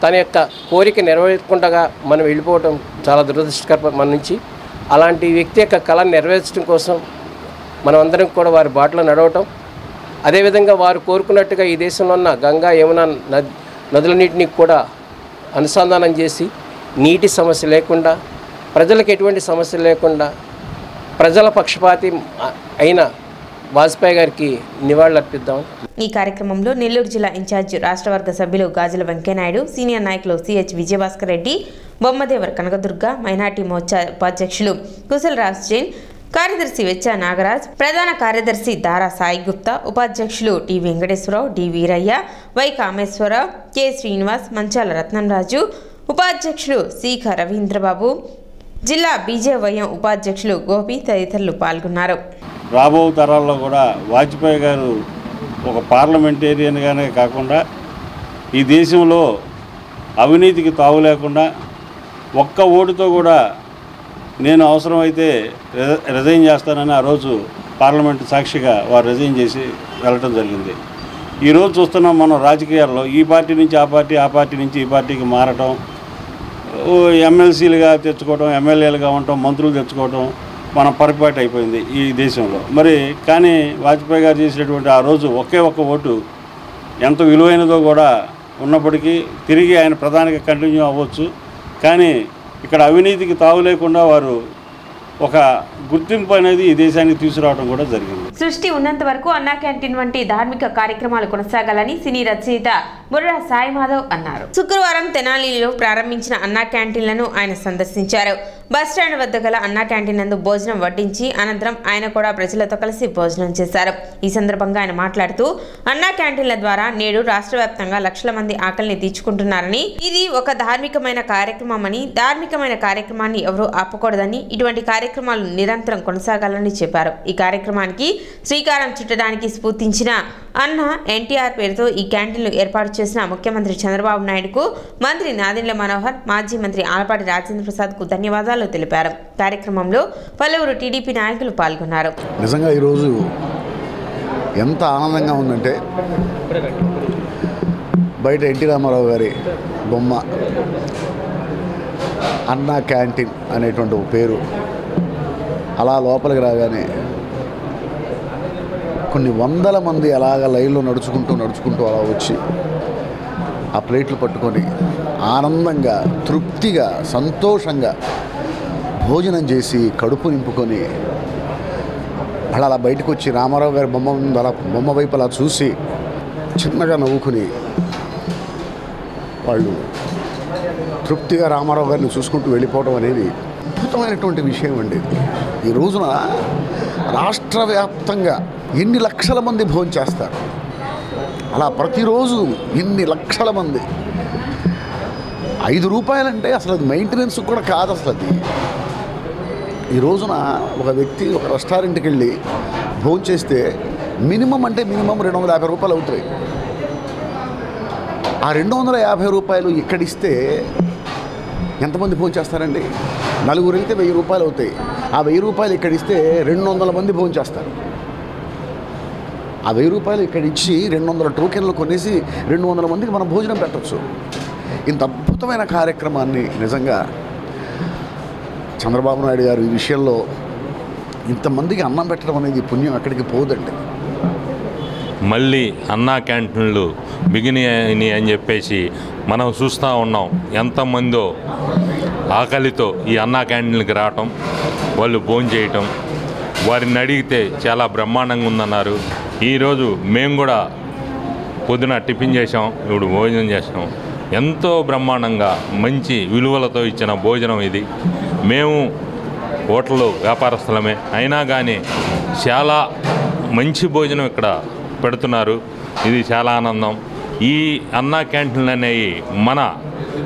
తన యొక్క కోరిక నెరవేర్చకుండా మనం వెళ్ళిపోవటం చాలా దురదృష్టకరం మన నుంచి. అలాంటి వ్యక్తి యొక్క కళను నెరవేర్చడం కోసం మనం అందరం కూడా వారి బాటలో నడవటం, అదేవిధంగా వారు కోరుకున్నట్టుగా ఈ దేశంలో ఉన్న గంగా యమున నదులన్నింటినీ కూడా అనుసంధానం చేసి నీటి సమస్య లేకుండా, ప్రజలకు ఎటువంటి సమస్య లేకుండా ప్రజల పక్షపాతి అయిన వాజ్పేయి గారికి నివాళులర్పిద్దాం. ఈ కార్యక్రమంలో నెల్లూరు జిల్లా ఇన్ఛార్జ్ రాష్ట్రవర్గ సభ్యులు గాజుల వెంకయ్యనాయుడు, సీనియర్ నాయకులు సిహెచ్ విజయభాస్కర్ రెడ్డి, బొమ్మదేవర్ కనకదుర్గ, మైనార్టీ మోర్చా ఉపాధ్యక్షులు కుశల్ రాజ్ జైన్, కార్యదర్శి వెచ్చ నాగరాజ్, ప్రధాన కార్యదర్శి దారా సాయి గుప్తా, ఉపాధ్యక్షులు T Venkateswararao, D Veeraiah, Y Kameswararao, K Srinivas, Manchala Ratnamraju, ఉపాధ్యక్షులు సీఖ రవీంద్రబాబు, జిల్లా బీజేవైఎం ఉపాధ్యక్షులు గోపి తదితరులు పాల్గొన్నారు. రాబో తరాల్లో కూడా వాజ్పేయి గారు ఒక పార్లమెంటేరియన్గానే కాకుండా ఈ దేశంలో అవినీతికి తావు లేకుండా ఒక్క ఓటుతో కూడా నేను అవసరమైతే రిజైన్ చేస్తానని ఆ రోజు పార్లమెంట్ సాక్షిగా వారు రిజైన్ చేసి వెళ్ళటం జరిగింది. ఈరోజు చూస్తున్నాం మనం రాజకీయాల్లో ఈ పార్టీ నుంచి ఆ పార్టీ నుంచి ఈ పార్టీకి మారటం, ఎమ్మెల్సీలుగా తెచ్చుకోవడం, ఎమ్మెల్యేలుగా ఉండటం, మంత్రులు తెచ్చుకోవడం మన పరిపాటి అయిపోయింది ఈ దేశంలో. మరి కానీ వాజ్పేయి గారు చేసినటువంటి ఆ రోజు ఒకే ఒక్క ఓటు ఎంత విలువైనదో కూడా ఉన్నప్పటికీ తిరిగి ఆయన ప్రధానిగా కంటిన్యూ అవ్వచ్చు. కానీ ఇక్కడ అవినీతికి తావు లేకుండా వారు ఒక గుర్తింపు అనేది ఈ దేశానికి తీసుకురావడం కూడా జరిగింది. సృష్టి ఉన్నంత వరకు అన్నా క్యాంటీన్ వంటి ధార్మిక కార్యక్రమాలు కొనసాగాలని సినీ రచయిత బుర్రా సాయి మాధవ్ అన్నారు. శుక్రవారం తెనాలిలో ప్రారంభించిన అన్నా క్యాంటీన్లను ఆయన సందర్శించారు. బస్టాండ్ వద్ద గల అన్నా క్యాంటీన్ నందు భోజనం వడ్డించి అనంతరం ఆయన కూడా ప్రజలతో కలిసి భోజనం చేశారు. ఈ సందర్భంగా ఆయన మాట్లాడుతూ అన్నా క్యాంటీన్ల ద్వారా నేడు రాష్ట్ర వ్యాప్తంగా లక్షల మంది ఆకలిని తీర్చుకుంటున్నారని, ఇది ఒక ధార్మికమైన కార్యక్రమమని, ధార్మికమైన కార్యక్రమాన్ని ఎవరూ ఆపకూడదని, ఇటువంటి కార్యక్రమాలు నిరంతరం కొనసాగాలని చెప్పారు. ఈ కార్యక్రమానికి శ్రీకారం చుట్టడానికి స్ఫూర్తించిన అన్న ఎన్టీఆర్ పేరుతో ఈ క్యాంటీన్లు ఏర్పాటు చేసిన ముఖ్యమంత్రి చంద్రబాబు నాయుడుకు, మంత్రి నాదెండ్ల మనోహర్, మాజీ మంత్రి ఆలపాటి రాజేంద్ర ప్రసాద్కు ధన్యవాదాలు తెలిపారు. కార్యక్రమంలో పలువురు టీడీపీ నాయకులు పాల్గొన్నారు. నిజంగా ఈరోజు ఎంత ఆనందంగా ఉందంటే బయట ఎన్టీ రామారావు గారి బొమ్మ, అన్నా క్యాంటీన్ అనేటువంటి ఒక పేరు, అలా లోపలికి రాగానే కొన్ని వందల మంది అలాగ లైన్లో నడుచుకుంటూ అలా వచ్చి ఆ ప్లేట్లు పట్టుకొని ఆనందంగా, తృప్తిగా, సంతోషంగా భోజనం చేసి కడుపు నింపుకొని అలా బయటకు వచ్చి రామారావు గారి బొమ్మ వైపు అలా చూసి చిన్నగా నవ్వుకుని వాళ్ళు తృప్తిగా రామారావు గారిని చూసుకుంటూ వెళ్ళిపోవడం అనేది అద్భుతమైనటువంటి విషయం అండి. ఈ రోజున రాష్ట్ర వ్యాప్తంగా ఎన్ని లక్షల మంది భోజనం చేస్తారు, అలా ప్రతిరోజు ఎన్ని లక్షల మంది. 5 రూపాయలంటే అసలు అది మెయింటెనెన్స్ కూడా కాదు అసలు. అది ఈ రోజున ఒక వ్యక్తి ఒక రెస్టారెంట్కి వెళ్ళి భోజనం చేస్తే మినిమం 250 రూపాయలు అవుతాయి. ఆ 250 రూపాయలు ఇక్కడిస్తే ఎంతమంది భోజనం చేస్తారండి? 4 వెళ్తే 1000 రూపాయలు అవుతాయి. ఆ 1000 రూపాయలు ఇక్కడిస్తే 200 మంది భోజనం చేస్తారు. ఆ 1000 రూపాయలు ఇక్కడ ఇచ్చి 200 టోకెన్లు కొనేసి 200 మందికి మనం భోజనం పెట్టచ్చు. ఇంత అద్భుతమైన కార్యక్రమాన్ని నిజంగా చంద్రబాబు నాయుడు గారు ఈ విషయంలో ఇంతమందికి అన్నం పెట్టడం అనేది పుణ్యం ఎక్కడికి పోదండి. మళ్ళీ అన్నా క్యాంటీన్లు బిగినాయి అని చెప్పేసి మనం చూస్తూ ఉన్నాం. ఎంతమందో ఆకలితో ఈ అన్నా క్యాంటీన్కి రావటం, వాళ్ళు భోజనం చేయటం, వారిని అడిగితే చాలా బ్రహ్మాండంగా ఉందన్నారు. ఈరోజు మేము కూడా పొద్దున టిఫిన్ చేసాం, ఇప్పుడు భోజనం చేసాం. ఎంతో బ్రహ్మాండంగా మంచి విలువలతో ఇచ్చిన భోజనం ఇది. మేము హోటల్ వ్యాపారస్తులమే అయినా కానీ చాలా మంచి భోజనం ఇక్కడ పెడుతున్నారు. ఇది చాలా ఆనందం. ఈ అన్నా క్యాంటీన్లు అనేవి మన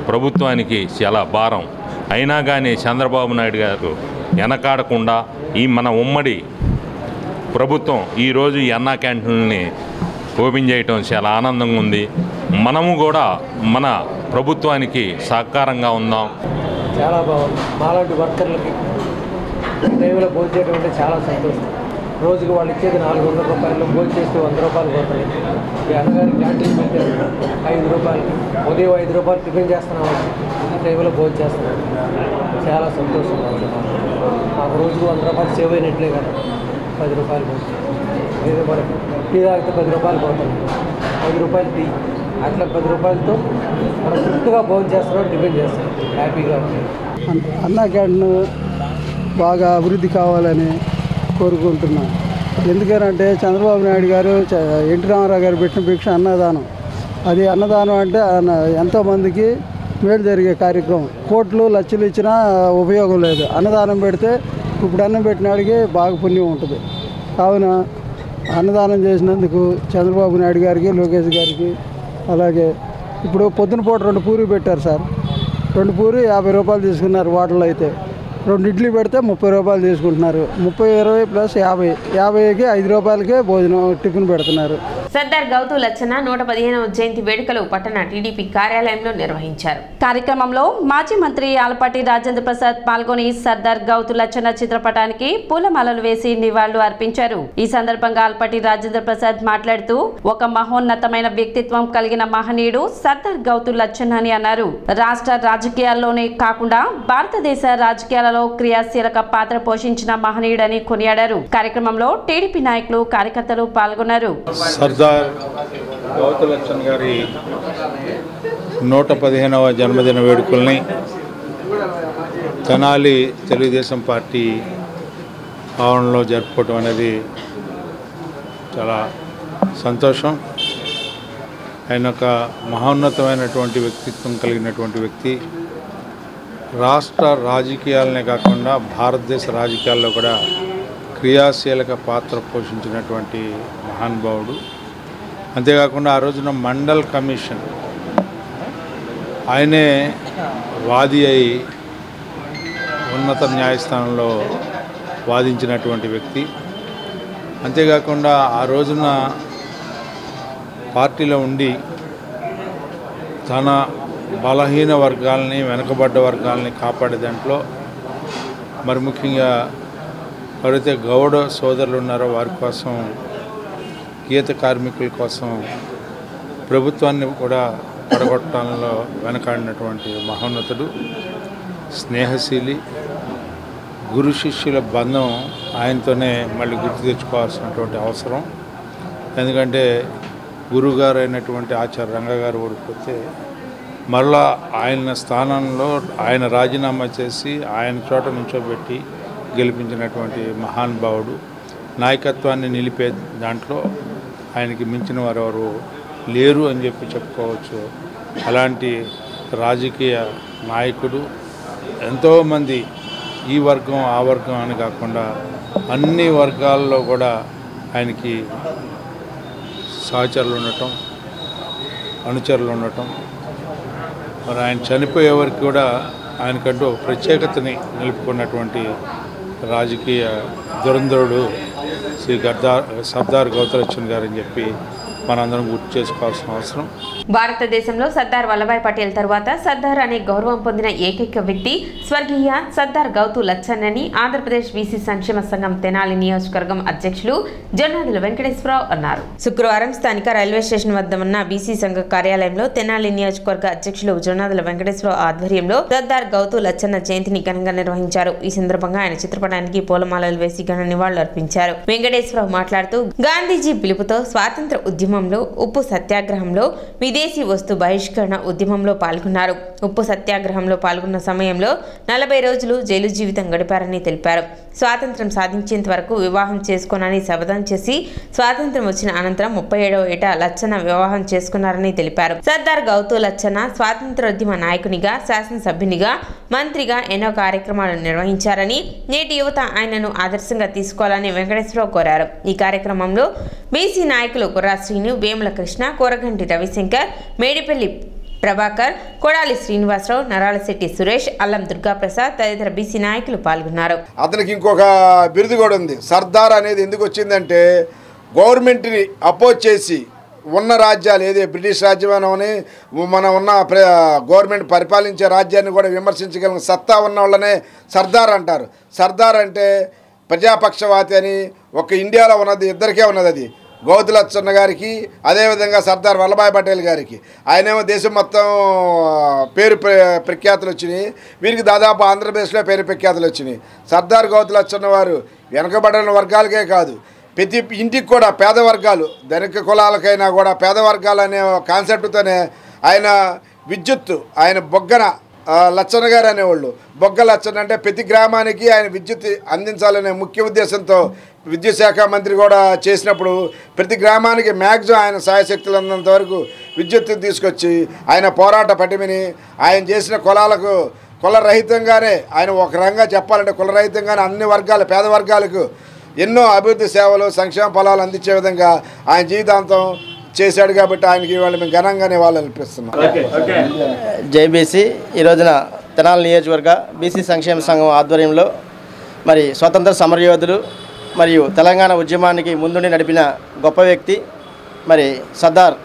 ప్రభుత్వానికి చాలా భారం. అయినా కానీ చంద్రబాబు నాయుడు గారు వెనకాడకుండా ఈ మన ఉమ్మడి ప్రభుత్వం ఈరోజు ఈ అన్నా క్యాంటీన్ని ఓపెన్ చేయటం చాలా ఆనందంగా ఉంది. మనము కూడా మన ప్రభుత్వానికి సహకారంగా ఉందాం. చాలా బాగుంది. మాలాంటి వర్కర్లకి టైంలో భోజనం చేయడం అంటే చాలా సంతోషం. రోజుకి వాళ్ళు ఇచ్చేది 400 రూపాయలు, భోజనం చేస్తే 100 రూపాయలు పోతాయి. ఈ అన్నగారి క్యాంటీన్ పెట్టారు 5 రూపాయలకి. ఉదయం 5 రూపాయలు టిఫిన్ చేస్తున్నాము, ఈ టైంలో భోజనం చేస్తున్నాం. చాలా సంతోషంగా ఉంది. మాకు రోజుకు 100 రూపాయలు సేవ్ అయినట్లే కదా. 10 రూపాయలు పోతుంది. ఏదో మనకి టీ తాగితే 10 రూపాయలు పోతుంది. 5 రూపాయలు టీ, అట్లా 10 రూపాయలతో మనం తృప్తిగా భోజనం చేస్తున్నాం, టిఫిన్ చేస్తున్నాం, హ్యాపీగా ఉంది. అన్నా క్యాంటీన్ బాగా అభివృద్ధి కావాలని కోరుకుంటున్నాం. ఎందుకనంటే చంద్రబాబు నాయుడు గారు, ఎన్టీ రామారావు గారు పెట్టిన భిక్ష అన్నదానం. అది అన్నదానం అంటే ఎంతోమందికి మేలు జరిగే కార్యక్రమం. కోట్లు లక్షలు ఇచ్చినా ఉపయోగం లేదు. అన్నదానం పెడితే ఇప్పుడు అన్నం పెట్టినాడికి బాగా పుణ్యం ఉంటుంది. కావున అన్నదానం చేసినందుకు చంద్రబాబు నాయుడు గారికి, లోకేష్ గారికి, అలాగే ఇప్పుడు పొద్దున పూట 2 పూరీ పెట్టారు సార్. 2 పూరి 50 రూపాయలు తీసుకున్నారు. హోటల్లో అయితే 2 ఇడ్లీ పెడితే 30 రూపాయలు తీసుకుంటున్నారు. 30, 20 ప్లస్ 50, 50కి 5 రూపాయలకే భోజనం టిఫిన్ పెడుతున్నారు. సర్దార్ గౌతు లచ్చన్న 115వ జయంతి వేడుకలు పట్టణ టీడీపీ కార్యాలయంలో నిర్వహించారు. కార్యక్రమంలో మాజీ మంత్రి ఆలపాటి రాజేంద్ర ప్రసాద్ పాల్గొని సర్దార్ గౌతు లచ్చన్న చిత్రపటానికి పూలమాలలు వేసి నివాళులు అర్పించారు. ఈ సందర్భంగా ఆలపాటి రాజేంద్ర ప్రసాద్ మాట్లాడుతూ ఒక మహోన్నతమైన వ్యక్తిత్వం కలిగిన మహనీయుడు సర్దార్ గౌతు లచ్చన్న అని అన్నారు. రాష్ట్ర రాజకీయాల్లోనే కాకుండా భారతదేశ రాజకీయాలలో క్రియాశీలక పాత్ర పోషించిన మహనీయుడని కొనియాడారు. కార్యక్రమంలో టీడీపీ నాయకులు కార్యకర్తలు పాల్గొన్నారు. సర్దార్ గౌతు లచ్చన్న గారి 115వ జన్మదిన వేడుకల్ని తెనాలి తెలుగుదేశం పార్టీ భవనంలో జరుపుకోవడం అనేది చాలా సంతోషం. ఆయన ఒక మహోన్నతమైనటువంటి వ్యక్తిత్వం కలిగినటువంటి వ్యక్తి. రాష్ట్ర రాజకీయాలనే కాకుండా భారతదేశ రాజకీయాల్లో కూడా క్రియాశీలక పాత్ర పోషించినటువంటి మహానుభావుడు. అంతేకాకుండా ఆ రోజున మండల్ కమిషన్ ఆయనే వాది అయి ఉన్నత న్యాయస్థానంలో వాదించినటువంటి వ్యక్తి. అంతేకాకుండా ఆ రోజున పార్టీలో ఉండి తన బలహీన వర్గాలని, వెనుకబడ్డ వర్గాలని కాపాడే దాంట్లో మరి ముఖ్యంగా ఎవరైతే గౌడ సోదరులు ఉన్నారో వారి కోసం, గీత కార్మికుల కోసం ప్రభుత్వాన్ని కూడా పడగొట్టడంలో వెనకాడినటువంటి మహోన్నతుడు, స్నేహశీలి. గురు శిష్యుల బంధం ఆయనతోనే మళ్ళీ గుర్తు తెచ్చుకోవాల్సినటువంటి అవసరం. ఎందుకంటే గురువుగారు అయినటువంటి ఆచార్య రంగగారు ఓడిపోతే మరలా ఆయన స్థానంలో ఆయన రాజీనామా చేసి ఆయన చోట నుంచోబెట్టి గెలిపించినటువంటి మహానుభావుడు. నాయకత్వాన్ని నిలిపే దాంట్లో ఆయనకి మించిన వారెవరు లేరు అని చెప్పి చెప్పుకోవచ్చు. అలాంటి రాజకీయ నాయకుడు. ఎంతోమంది ఈ వర్గం ఆ వర్గం అని కాకుండా అన్ని వర్గాల్లో కూడా ఆయనకి సహచరులు ఉండటం, అనుచరులు ఉండటం. మరి ఆయన చనిపోయే వరకు కూడా ఆయనకంటూ ప్రత్యేకతని నిలుపుకున్నటువంటి రాజకీయ దురంధరుడు శ్రీ సర్దార్ గౌతు లచ్చన్న గారని చెప్పి మనందరం గుర్తు చేసుకోవాల్సిన అవసరం. భారతదేశంలో సర్దార్ వల్లభాయ్ పటేల్ తర్వాత సర్దార్ అనే గౌరవం పొందిన ఏకైక వ్యక్తి స్వర్గీయ సర్దార్ గౌతు లచ్చన్నని ఆంధ్రప్రదేశ్ బీసీ సంక్షేమ సంఘం తెనాలి నియోజకవర్గం అధ్యక్షులు జొన్నాదుల వెంకటేశ్వరరావు అన్నారు. శుక్రవారం స్థానిక రైల్వే స్టేషన్ వద్ద ఉన్న బీసీ సంఘ కార్యాలయంలో తెనాలి నియోజకవర్గ అధ్యక్షులు జొన్నాదుల వెంకటేశ్వరరావు ఆధ్వర్యంలో సర్దార్ గౌతు లచ్చన్న జయంతిని ఘనంగా నిర్వహించారు. ఈ సందర్భంగా ఆయన చిత్రపటానికి పూలమాలలు వేసి ఘన నివాళులు అర్పించారు. వెంకటేశ్వరరావు మాట్లాడుతూ గాంధీజీ పిలుపుతో స్వాతంత్ర ఉద్యమంలో, ఉప్పు సత్యాగ్రహంలో, విదేశీ వస్తు బహిష్కరణ ఉద్యమంలో పాల్గొన్నారు. ఉప్పు సత్యాగ్రహంలో పాల్గొన్న సమయంలో 40 రోజులు జైలు జీవితం గడిపారని తెలిపారు. స్వాతంత్రం సాధించేంత వరకు వివాహం చేసుకోనని శపథం చేసి స్వాతంత్రం వచ్చిన అనంతరం 37వ ఏట లచ్చన్న వివాహం చేసుకున్నారని తెలిపారు. సర్దార్ గౌతు లచ్చన్న స్వాతంత్రోద్యమ నాయకునిగా, శాసనసభ్యునిగా, మంత్రిగా ఎన్నో కార్యక్రమాలు నిర్వహించారని, నేటి యువత ఆయనను ఆదర్శంగా తీసుకోవాలని వెంకటేశ్వరరావు కోరారు. ఈ కార్యక్రమంలో బీసీ నాయకులు కుర్రా శ్రీను, వేముల కృష్ణ, కోరగంటి రవిశంకర్, మేడిపల్లి ప్రభాకర్, కొడాలి శ్రీనివాసరావు, నరాలశెట్టి సురేష్, అల్లం దుర్గాప్రసాద్ తదితర బీసీ నాయకులు పాల్గొన్నారు. అతనికి ఇంకొక బిరుదు కూడా ఉంది. సర్దార్ అనేది ఎందుకు వచ్చిందంటే గవర్నమెంట్ని అపోజ్ చేసి ఉన్న రాజ్యాలు ఏదే బ్రిటిష్ రాజ్యమని మన ఉన్న గవర్నమెంట్ పరిపాలించే రాజ్యాన్ని కూడా విమర్శించగలిగిన సత్తా ఉన్న వాళ్ళనే సర్దార్ అంటారు. సర్దార్ అంటే ప్రజాపక్షవాతి అని ఒక ఇండియాలో ఉన్నది ఇద్దరికే ఉన్నది. అది గౌతు లచ్చన్న గారికి, అదేవిధంగా సర్దార్ వల్లభాయ్ పటేల్ గారికి. ఆయనేమో దేశం మొత్తం పేరు ప్రఖ్యాతులు వచ్చినాయి. వీరికి దాదాపు ఆంధ్రప్రదేశ్లో పేరు ప్రఖ్యాతులు వచ్చినాయి. సర్దార్ గౌతు లచ్చన్న వారు వెనకబడిన వర్గాలకే కాదు, ప్రతి ఇంటికి కూడా పేద వర్గాలు, ధనిక కులాలకైనా కూడా పేద వర్గాలు అనే కాన్సెప్ట్తోనే ఆయన విద్యుత్తు, ఆయన బొగ్గన లచ్చన్న గారు అనేవాళ్ళు. బొగ్గ లచ్చన్న అంటే ప్రతి గ్రామానికి ఆయన విద్యుత్ అందించాలనే ముఖ్య ఉద్దేశంతో విద్యుత్ శాఖ మంత్రి కూడా చేసినప్పుడు ప్రతి గ్రామానికి మ్యాక్సిమం ఆయన సాయశక్తులు ఉన్నంత వరకు విద్యుత్తుని తీసుకొచ్చి ఆయన పోరాట పటిమని, ఆయన చేసిన కులాలకు కులరహితంగానే, ఆయన ఒక రంగా చెప్పాలంటే కులరహితంగానే అన్ని వర్గాలు, పేద వర్గాలకు ఎన్నో అభివృద్ధి సేవలు, సంక్షేమ ఫలాలు అందించే విధంగా ఆయన జీవితాంతం చేశాడు కాబట్టి ఆయనకి ఇవాళ మేము ఘనంగానే వాళ్ళు అర్పిస్తున్నాం. జైబీసీ ఈ రోజున తెనాలి నియోజకవర్గ బీసీ సంక్షేమ సంఘం ఆధ్వర్యంలో మరి స్వతంత్ర సమరయోధులు మరియు తెలంగాణ ఉద్యమానికి ముందుండి నడిపిన గొప్ప వ్యక్తి మరి సర్దార్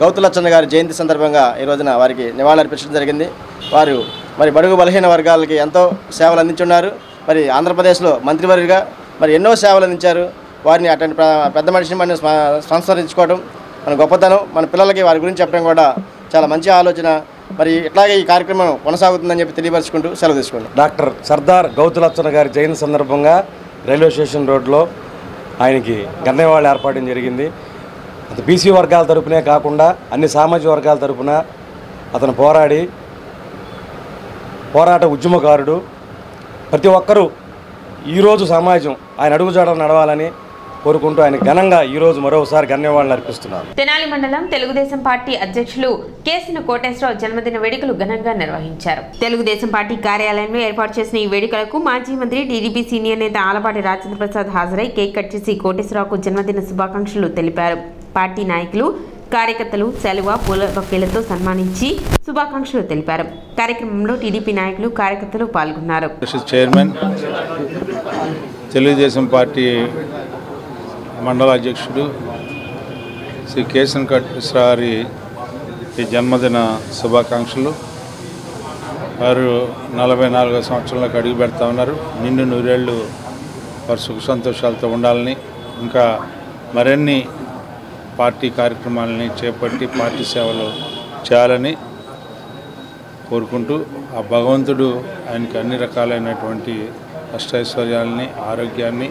గౌతులచ్చన్న గారి జయంతి సందర్భంగా ఈ రోజున వారికి నివాళులర్పించడం జరిగింది. వారు మరి బడుగు బలహీన వర్గాలకి ఎంతో సేవలు అందించున్నారు. మరి ఆంధ్రప్రదేశ్లో మంత్రివర్గగా మరి ఎన్నో సేవలు అందించారు. వారిని అటువంటి పెద్ద మనిషిని మనం సంస్మరించుకోవడం మన గొప్పతనం. మన పిల్లలకి వారి గురించి చెప్పడం కూడా చాలా మంచి ఆలోచన. మరి ఇట్లాగే ఈ కార్యక్రమం కొనసాగుతుందని చెప్పి తెలియపరుచుకుంటూ సెలవు తీసుకోండి. డాక్టర్ సర్దార్ గౌతులచ్చన్న గారి జయంతి సందర్భంగా రైల్వే స్టేషన్ రోడ్లో ఆయనకి గన్నెవాళ్ళు ఏర్పాటు జరిగింది. అది బీసీ వర్గాల తరపునే కాకుండా అన్ని సామాజిక వర్గాల తరపున అతను పోరాట ఉద్యమకారుడు. ప్రతి ఒక్కరూ ఈరోజు సమాజం ఆయన అడుగుజాడలు నడవాలని కోరుకుంటూ ఆయన ఘనంగా ఈరోజు మరోసారి గణ్యవాళ్ళని అర్పిస్తున్నారు. తెనాలి మండలం తెలుగుదేశం పార్టీ అధ్యక్షులు కేసిన కోటేశ్వరరావు జన్మదిన వేడుకలు ఘనంగా నిర్వహించారు. తెలుగుదేశం పార్టీ కార్యాలయంలో ఏర్పాటు చేసిన ఈ వేడుకలకు మాజీ మంత్రి టీడీపీ సీనియర్ నేత ఆలపాటి రాజేంద్ర ప్రసాద్ హాజరై కేక్ కట్ చేసి కోటేశ్వరరావుకు జన్మదిన శుభాకాంక్షలు తెలిపారు. పార్టీ నాయకులు కార్యకర్తలు సెలవ పూల బొకేలతో సన్మానించి శుభాకాంక్షలు తెలిపారు. కార్యక్రమంలో టీడీపీ నాయకులు కార్యకర్తలు పాల్గొన్నారు. చైర్మన్ తెలుగుదేశం పార్టీ మండల అధ్యక్షుడు శ్రీ కేసిన కోటేశ్వరరావు ఈ జన్మదిన శుభాకాంక్షలు. వారు 44వ సంవత్సరంలోకి అడుగు పెడతా ఉన్నారు. నిండు నూరేళ్ళు వారు సుఖ సంతోషాలతో ఉండాలని, ఇంకా మరిన్ని పార్టీ కార్యక్రమాలని చేపట్టి పార్టీ సేవలు చేయాలని కోరుకుంటూ ఆ భగవంతుడు ఆయనకి అన్ని రకాలైనటువంటి అష్టైశ్వర్యాలని ఆరోగ్యాన్ని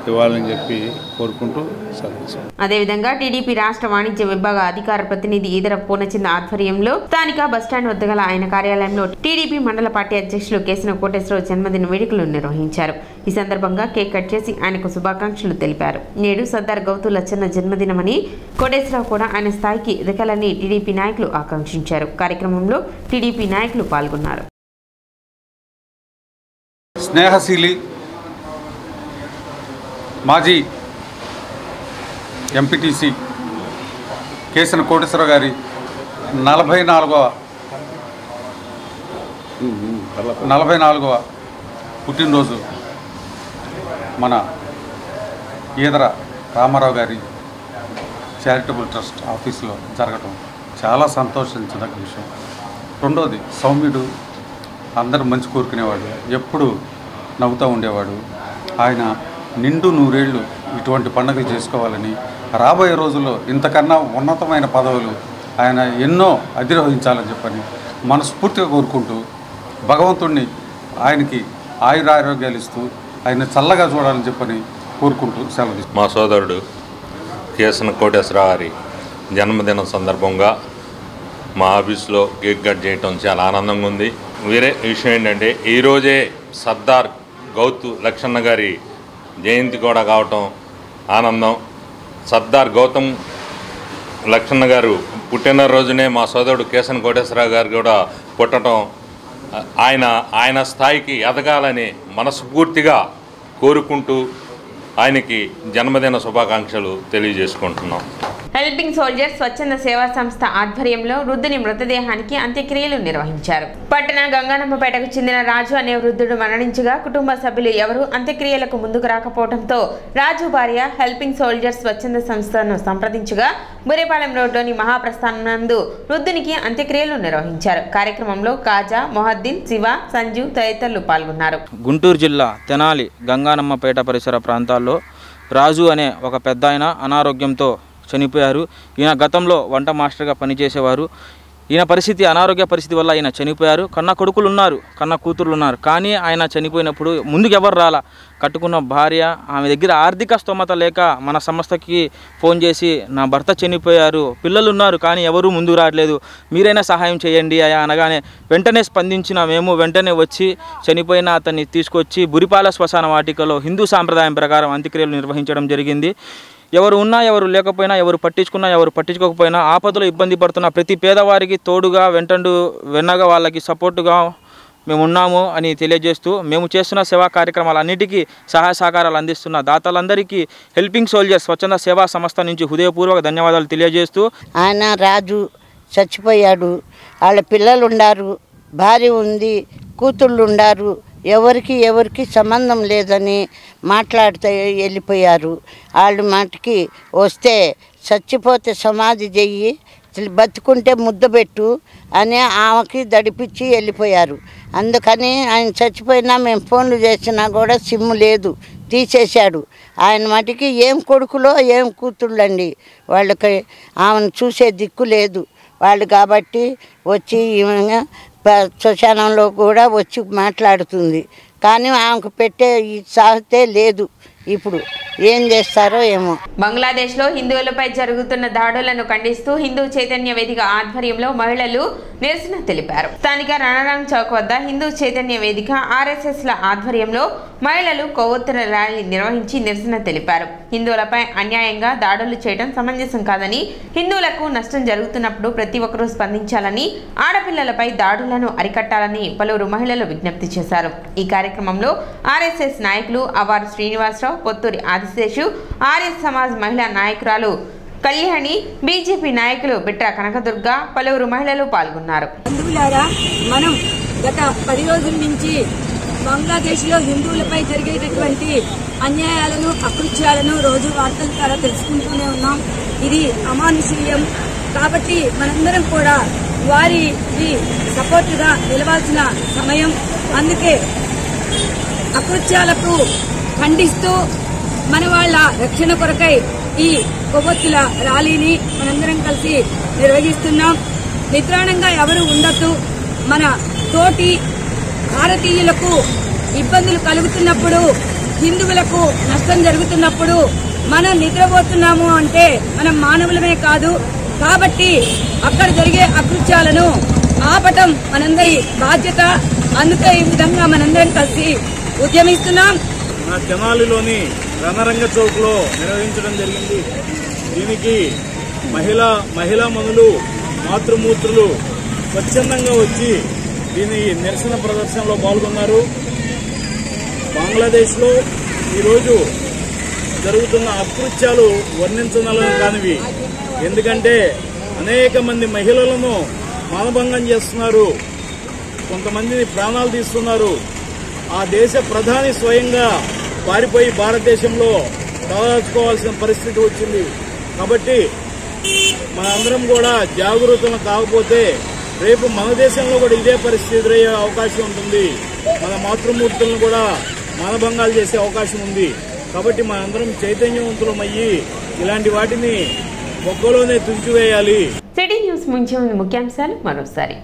ఇవ్వాలని చెప్పి కోరుకుంటూ సెలవు. అదేవిధంగా టీడీపీ రాష్ట్ర వాణిజ్య విభాగ అధికార ప్రతినిధి ఈదర పూర్ణచంద్ర ఆధ్వర్యంలో స్థానిక బస్టాండ్ వద్ద గల ఆయన కార్యాలయంలో టీడీపీ మండల పార్టీ అధ్యక్షులు కేసిన కోటేశ్వరరావు జన్మదిన వేడుకలు నిర్వహించారు. ఈ సందర్భంగా కేక్ కట్ చేసి ఆయనకు శుభాకాంక్షలు తెలిపారు. నేడు సర్దార్ గౌతులచ్చన్న జన్మదినమని కోటేశ్వరరావు కూడా ఆయన స్థాయికి ఎదగాలని టీడీపీ నాయకులు ఆకాంక్షించారు. కార్యక్రమంలో టీడీపీ నాయకులు పాల్గొన్నారు. స్నేహశీలి మాజీ ఎంపీటీసీ కేసిన కోటేశ్వరరావు గారి 44వ పుట్టినరోజు మన ఈదర రామారావు గారి చారిటబుల్ ట్రస్ట్ ఆఫీసులో జరగటం చాలా సంతోషించదగ్గ విషయం. రెండోది సౌమ్యుడు, అందరూ మంచి కోరుకునేవాడు, ఎప్పుడు నవ్వుతూ ఉండేవాడు. ఆయన నిండు నూరేళ్ళు ఇటువంటి పండుగలు చేసుకోవాలని, రాబోయే రోజుల్లో ఇంతకన్నా ఉన్నతమైన పదవులు ఆయన ఎన్నో అధిరోహించాలని చెప్పని మనస్ఫూర్తిగా కోరుకుంటూ భగవంతుడిని ఆయనకి ఆయురారోగ్యాలు ఇస్తూ ఆయన చల్లగా చూడాలని చెప్పని కోరుకుంటూ సెలవు. మా సోదరుడు కేసిన కోటేశ్వరరావు గారి జన్మదినం సందర్భంగా మా ఆఫీస్లో కేక్ కట్ చేయటం చాలా ఆనందంగా ఉంది. వేరే విషయం ఏంటంటే ఈరోజే సర్దార్ గౌతు లక్షన్న గారి జయంతి కూడా కావటం ఆనందం. సర్దార్ గౌతమ్ లక్షన్న గారు పుట్టినరోజునే మా సోదరుడు కేసిన కోటేశ్వరరావు గారు కూడా పుట్టడం, ఆయన స్థాయికి ఎదగాలని మనస్ఫూర్తిగా కోరుకుంటూ ఆయనకి జన్మదిన శుభాకాంక్షలు తెలియజేసుకుంటున్నాం. హెల్పింగ్ సోల్జర్స్ స్వచ్ఛంద సేవా సంస్థ ఆధ్వర్యంలో వృద్ధుని మృతదేహానికి అంత్యక్రియలు నిర్వహించారు. పట్టణ గంగానమ్మపేటకు చెందిన రాజు అనే వృద్ధుడు మరణించగా కుటుంబ సభ్యులు ఎవరూ అంత్యక్రియలకు ముందుకు రాకపోవడంతో రాజు భార్య హెల్పింగ్ సోల్జర్స్ స్వచ్ఛంద సంస్థను సంప్రదించగా బురేపాలెం రోడ్లోని మహాప్రస్థానం నందు వృద్ధునికి అంత్యక్రియలు నిర్వహించారు. కార్యక్రమంలో కాజా, మొహద్దీన్, శివ, సంజు తదితరులు పాల్గొన్నారు. గుంటూరు జిల్లా తెనాలి గంగానమ్మపేట పరిసర ప్రాంతాల్లో రాజు అనే ఒక పెద్దాయన అనారోగ్యంతో చనిపోయారు. ఈయన గతంలో వంట మాస్టర్గా పనిచేసేవారు. ఈయన పరిస్థితి అనారోగ్య పరిస్థితి వల్ల ఆయన చనిపోయారు. కన్న కొడుకులు ఉన్నారు, కన్న కూతుర్లు ఉన్నారు. కానీ ఆయన చనిపోయినప్పుడు ముందుకు ఎవరు రాలా. కట్టుకున్న భార్య, ఆమె దగ్గర ఆర్థిక స్తోమత లేక మన సంస్థకి ఫోన్ చేసి నా భర్త చనిపోయారు, పిల్లలు ఉన్నారు కానీ ఎవరూ ముందుకు రావట్లేదు, మీరైనా సహాయం చేయండి అయా అనగానే వెంటనే స్పందించిన మేము వెంటనే వచ్చి చనిపోయిన అతన్ని తీసుకొచ్చి బురిపాల శ్మశాన వాటికలో హిందూ సాంప్రదాయం ప్రకారం అంత్యక్రియలు నిర్వహించడం జరిగింది. ఎవరు ఉన్నా ఎవరు లేకపోయినా, ఎవరు పట్టించుకున్నా ఎవరు పట్టించుకోకపోయినా, ఆపదలో ఇబ్బంది పడుతున్న ప్రతి పేదవారికి తోడుగా వెన్నగా వాళ్ళకి సపోర్టుగా మేము ఉన్నాము అని తెలియజేస్తూ మేము చేస్తున్న సేవా కార్యక్రమాలన్నిటికీ సహాయ సహకారాలు అందిస్తున్న దాతలందరికీ హెల్పింగ్ సోల్జర్స్ స్వచ్ఛంద సేవా సంస్థ నుంచి హృదయపూర్వక ధన్యవాదాలు తెలియజేస్తూ ఆయన రాజు చచ్చిపోయాడు, వాళ్ళ పిల్లలు ఉండారు, భార్య ఉంది, కూతుళ్ళు ఉండారు, ఎవరికి సంబంధం లేదని మాట్లాడుతూ వెళ్ళిపోయారు. వాళ్ళు మాటికి వస్తే చచ్చిపోతే సమాధి చెయ్యి, బతుకుంటే ముద్ద పెట్టు అని ఆమెకి దడిపించి వెళ్ళిపోయారు. అందుకని ఆయన చచ్చిపోయినా మేము ఫోన్లు చేసినా కూడా సిమ్ము లేదు, తీసేశాడు. ఆయన మటుకి ఏం కొడుకులో ఏం కూతుళ్ళండి, వాళ్ళకి ఆమెను చూసే దిక్కు లేదు వాళ్ళు. కాబట్టి వచ్చి శ్మశానంలో కూడా వచ్చి మాట్లాడుతుంది, కానీ ఆమెకు పెట్టే సాహతే లేదు. ఇప్పుడు ఏం చేస్తారో ఏమో. బంగ్లాదేశ్లో హిందువులపై జరుగుతున్న దాడులను ఖండిస్తూ హిందూ చైతన్య వేదిక ఆధ్వర్యంలో మహిళలు నిరసన తెలిపారు. స్థానిక రణరంగ్ చౌక్ వద్ద హిందూ చైతన్య వేదిక ఆర్ఎస్ఎస్ల ఆధ్వర్యంలో మహిళలు కొవ్వొత్తుల ర్యాలీ నిర్వహించి నిరసన తెలిపారు. హిందువులపై అన్యాయంగా దాడులు చేయడం సమంజసం కాదని, హిందువులకు నష్టం జరుగుతున్నప్పుడు ప్రతి ఒక్కరూ స్పందించాలని, ఆడపిల్లలపై దాడులను అరికట్టాలని పలువురు మహిళలు విజ్ఞప్తి చేశారు. ఈ కార్యక్రమంలో ఆర్ఎస్ఎస్ నాయకులు అవారు శ్రీనివాసరావు, పొత్తూరి ఆదిశేషు, ఆర్య సమాజ్ మహిళా నాయకురాలు కళ్యాణి, బీజేపీ నాయకులు బిట్రా కనకదుర్గ, పలువురు మహిళలు పాల్గొన్నారు. మనం గత 10 రోజుల నుంచి బంగ్లాదేశ్లో హిందువులపై జరిగేటటువంటి అన్యాయాలను, అకృత్యాలను రోజు వార్తల ద్వారా తెలుసుకుంటూనే ఉన్నాం. ఇది అమానుషీయం. కాబట్టి మనందరం కూడా వారికి సపోర్టుగా నిలవాల్సిన సమయం. అందుకే అకృత్యాలకు ఖండిస్తూ మన వాళ్ళ రక్షణ కొరకై ఈ కొవ్వొత్తుల ర్యాలీని మనందరం కలిసి నిర్వహిస్తున్నాం. నిద్రాణంగా ఎవరు ఉండొద్దు. మన తోటి భారతీయులకు ఇబ్బందులు కలుగుతున్నప్పుడు, హిందువులకు నష్టం జరుగుతున్నప్పుడు మనం నిద్రపోతున్నాము అంటే మనం మానవులమే కాదు. కాబట్టి అక్కడ జరిగే అకృత్యాలను ఆపటం మనందరి బాధ్యత. అందుకే ఈ విధంగా మనందరం కలిసి ఉద్యమిస్తున్నాం. తెనాలిలోని రణరంగ చౌక్లో నిర్వహించడం జరిగింది. దీనికి మహిళా మనులు, మాతృమూర్తులు స్వచ్ఛందంగా వచ్చి దీని నిరసన ప్రదర్శనలో పాల్గొన్నారు. బంగ్లాదేశ్లో ఈరోజు జరుగుతున్న అకృత్యాలు వర్ణించనలను కానివి. ఎందుకంటే అనేక మంది మహిళలను మానభంగం చేస్తున్నారు, కొంతమందిని ప్రాణాలు తీస్తున్నారు. ఆ దేశ ప్రధాని స్వయంగా పారిపోయి భారతదేశంలో తలదాచుకోవాల్సిన పరిస్థితి వచ్చింది. కాబట్టి మనందరం కూడా జాగరూకం కాకపోతే రేపు మన దేశంలో కూడా ఇదే పరిస్థితి ఎదురయ్యే అవకాశం ఉంటుంది. మన మాతృమూర్తులను కూడా మానభంగాలు చేసే అవకాశం ఉంది. కాబట్టి మనందరం చైతన్యవంతులమయ్యి ఇలాంటి వాటిని మొక్కలోనే తుంచివేయాలి. సిటీ న్యూస్ ముంచే ముందు ముఖ్యాంశాలు మరోసారి.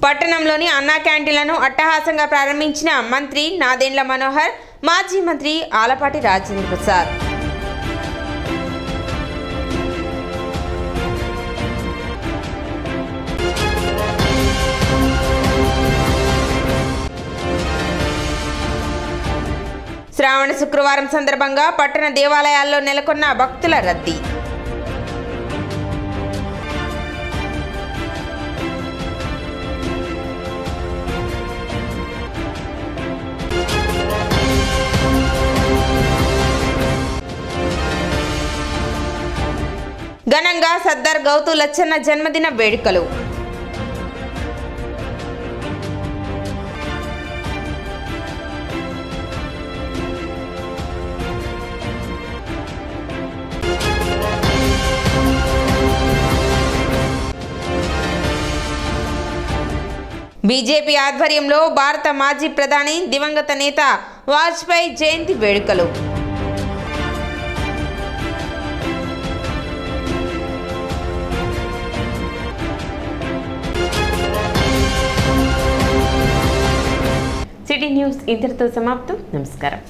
పట్టణంలోని అన్నా క్యాంటీన్లను అట్టహాసంగా ప్రారంభించిన మంత్రి నాదెండ్ల మనోహర్, మాజీ మంత్రి ఆలపాటి రాజేంద్ర ప్రసాద్. శ్రావణ శుక్రవారం సందర్భంగా పట్టణ దేవాలయాల్లో నెలకొన్న భక్తుల రద్దీ. ఘనంగా సర్దార్ గౌతు లచ్చన్న జన్మదిన వేడుకలు. బీజేపీ ఆధ్వర్యంలో భారత మాజీ ప్రధాని దివంగత నేత వాజ్పేయి జయంతి వేడుకలు. సిటీ న్యూస్ ఇంతటితో సమాప్తం. నమస్కారం.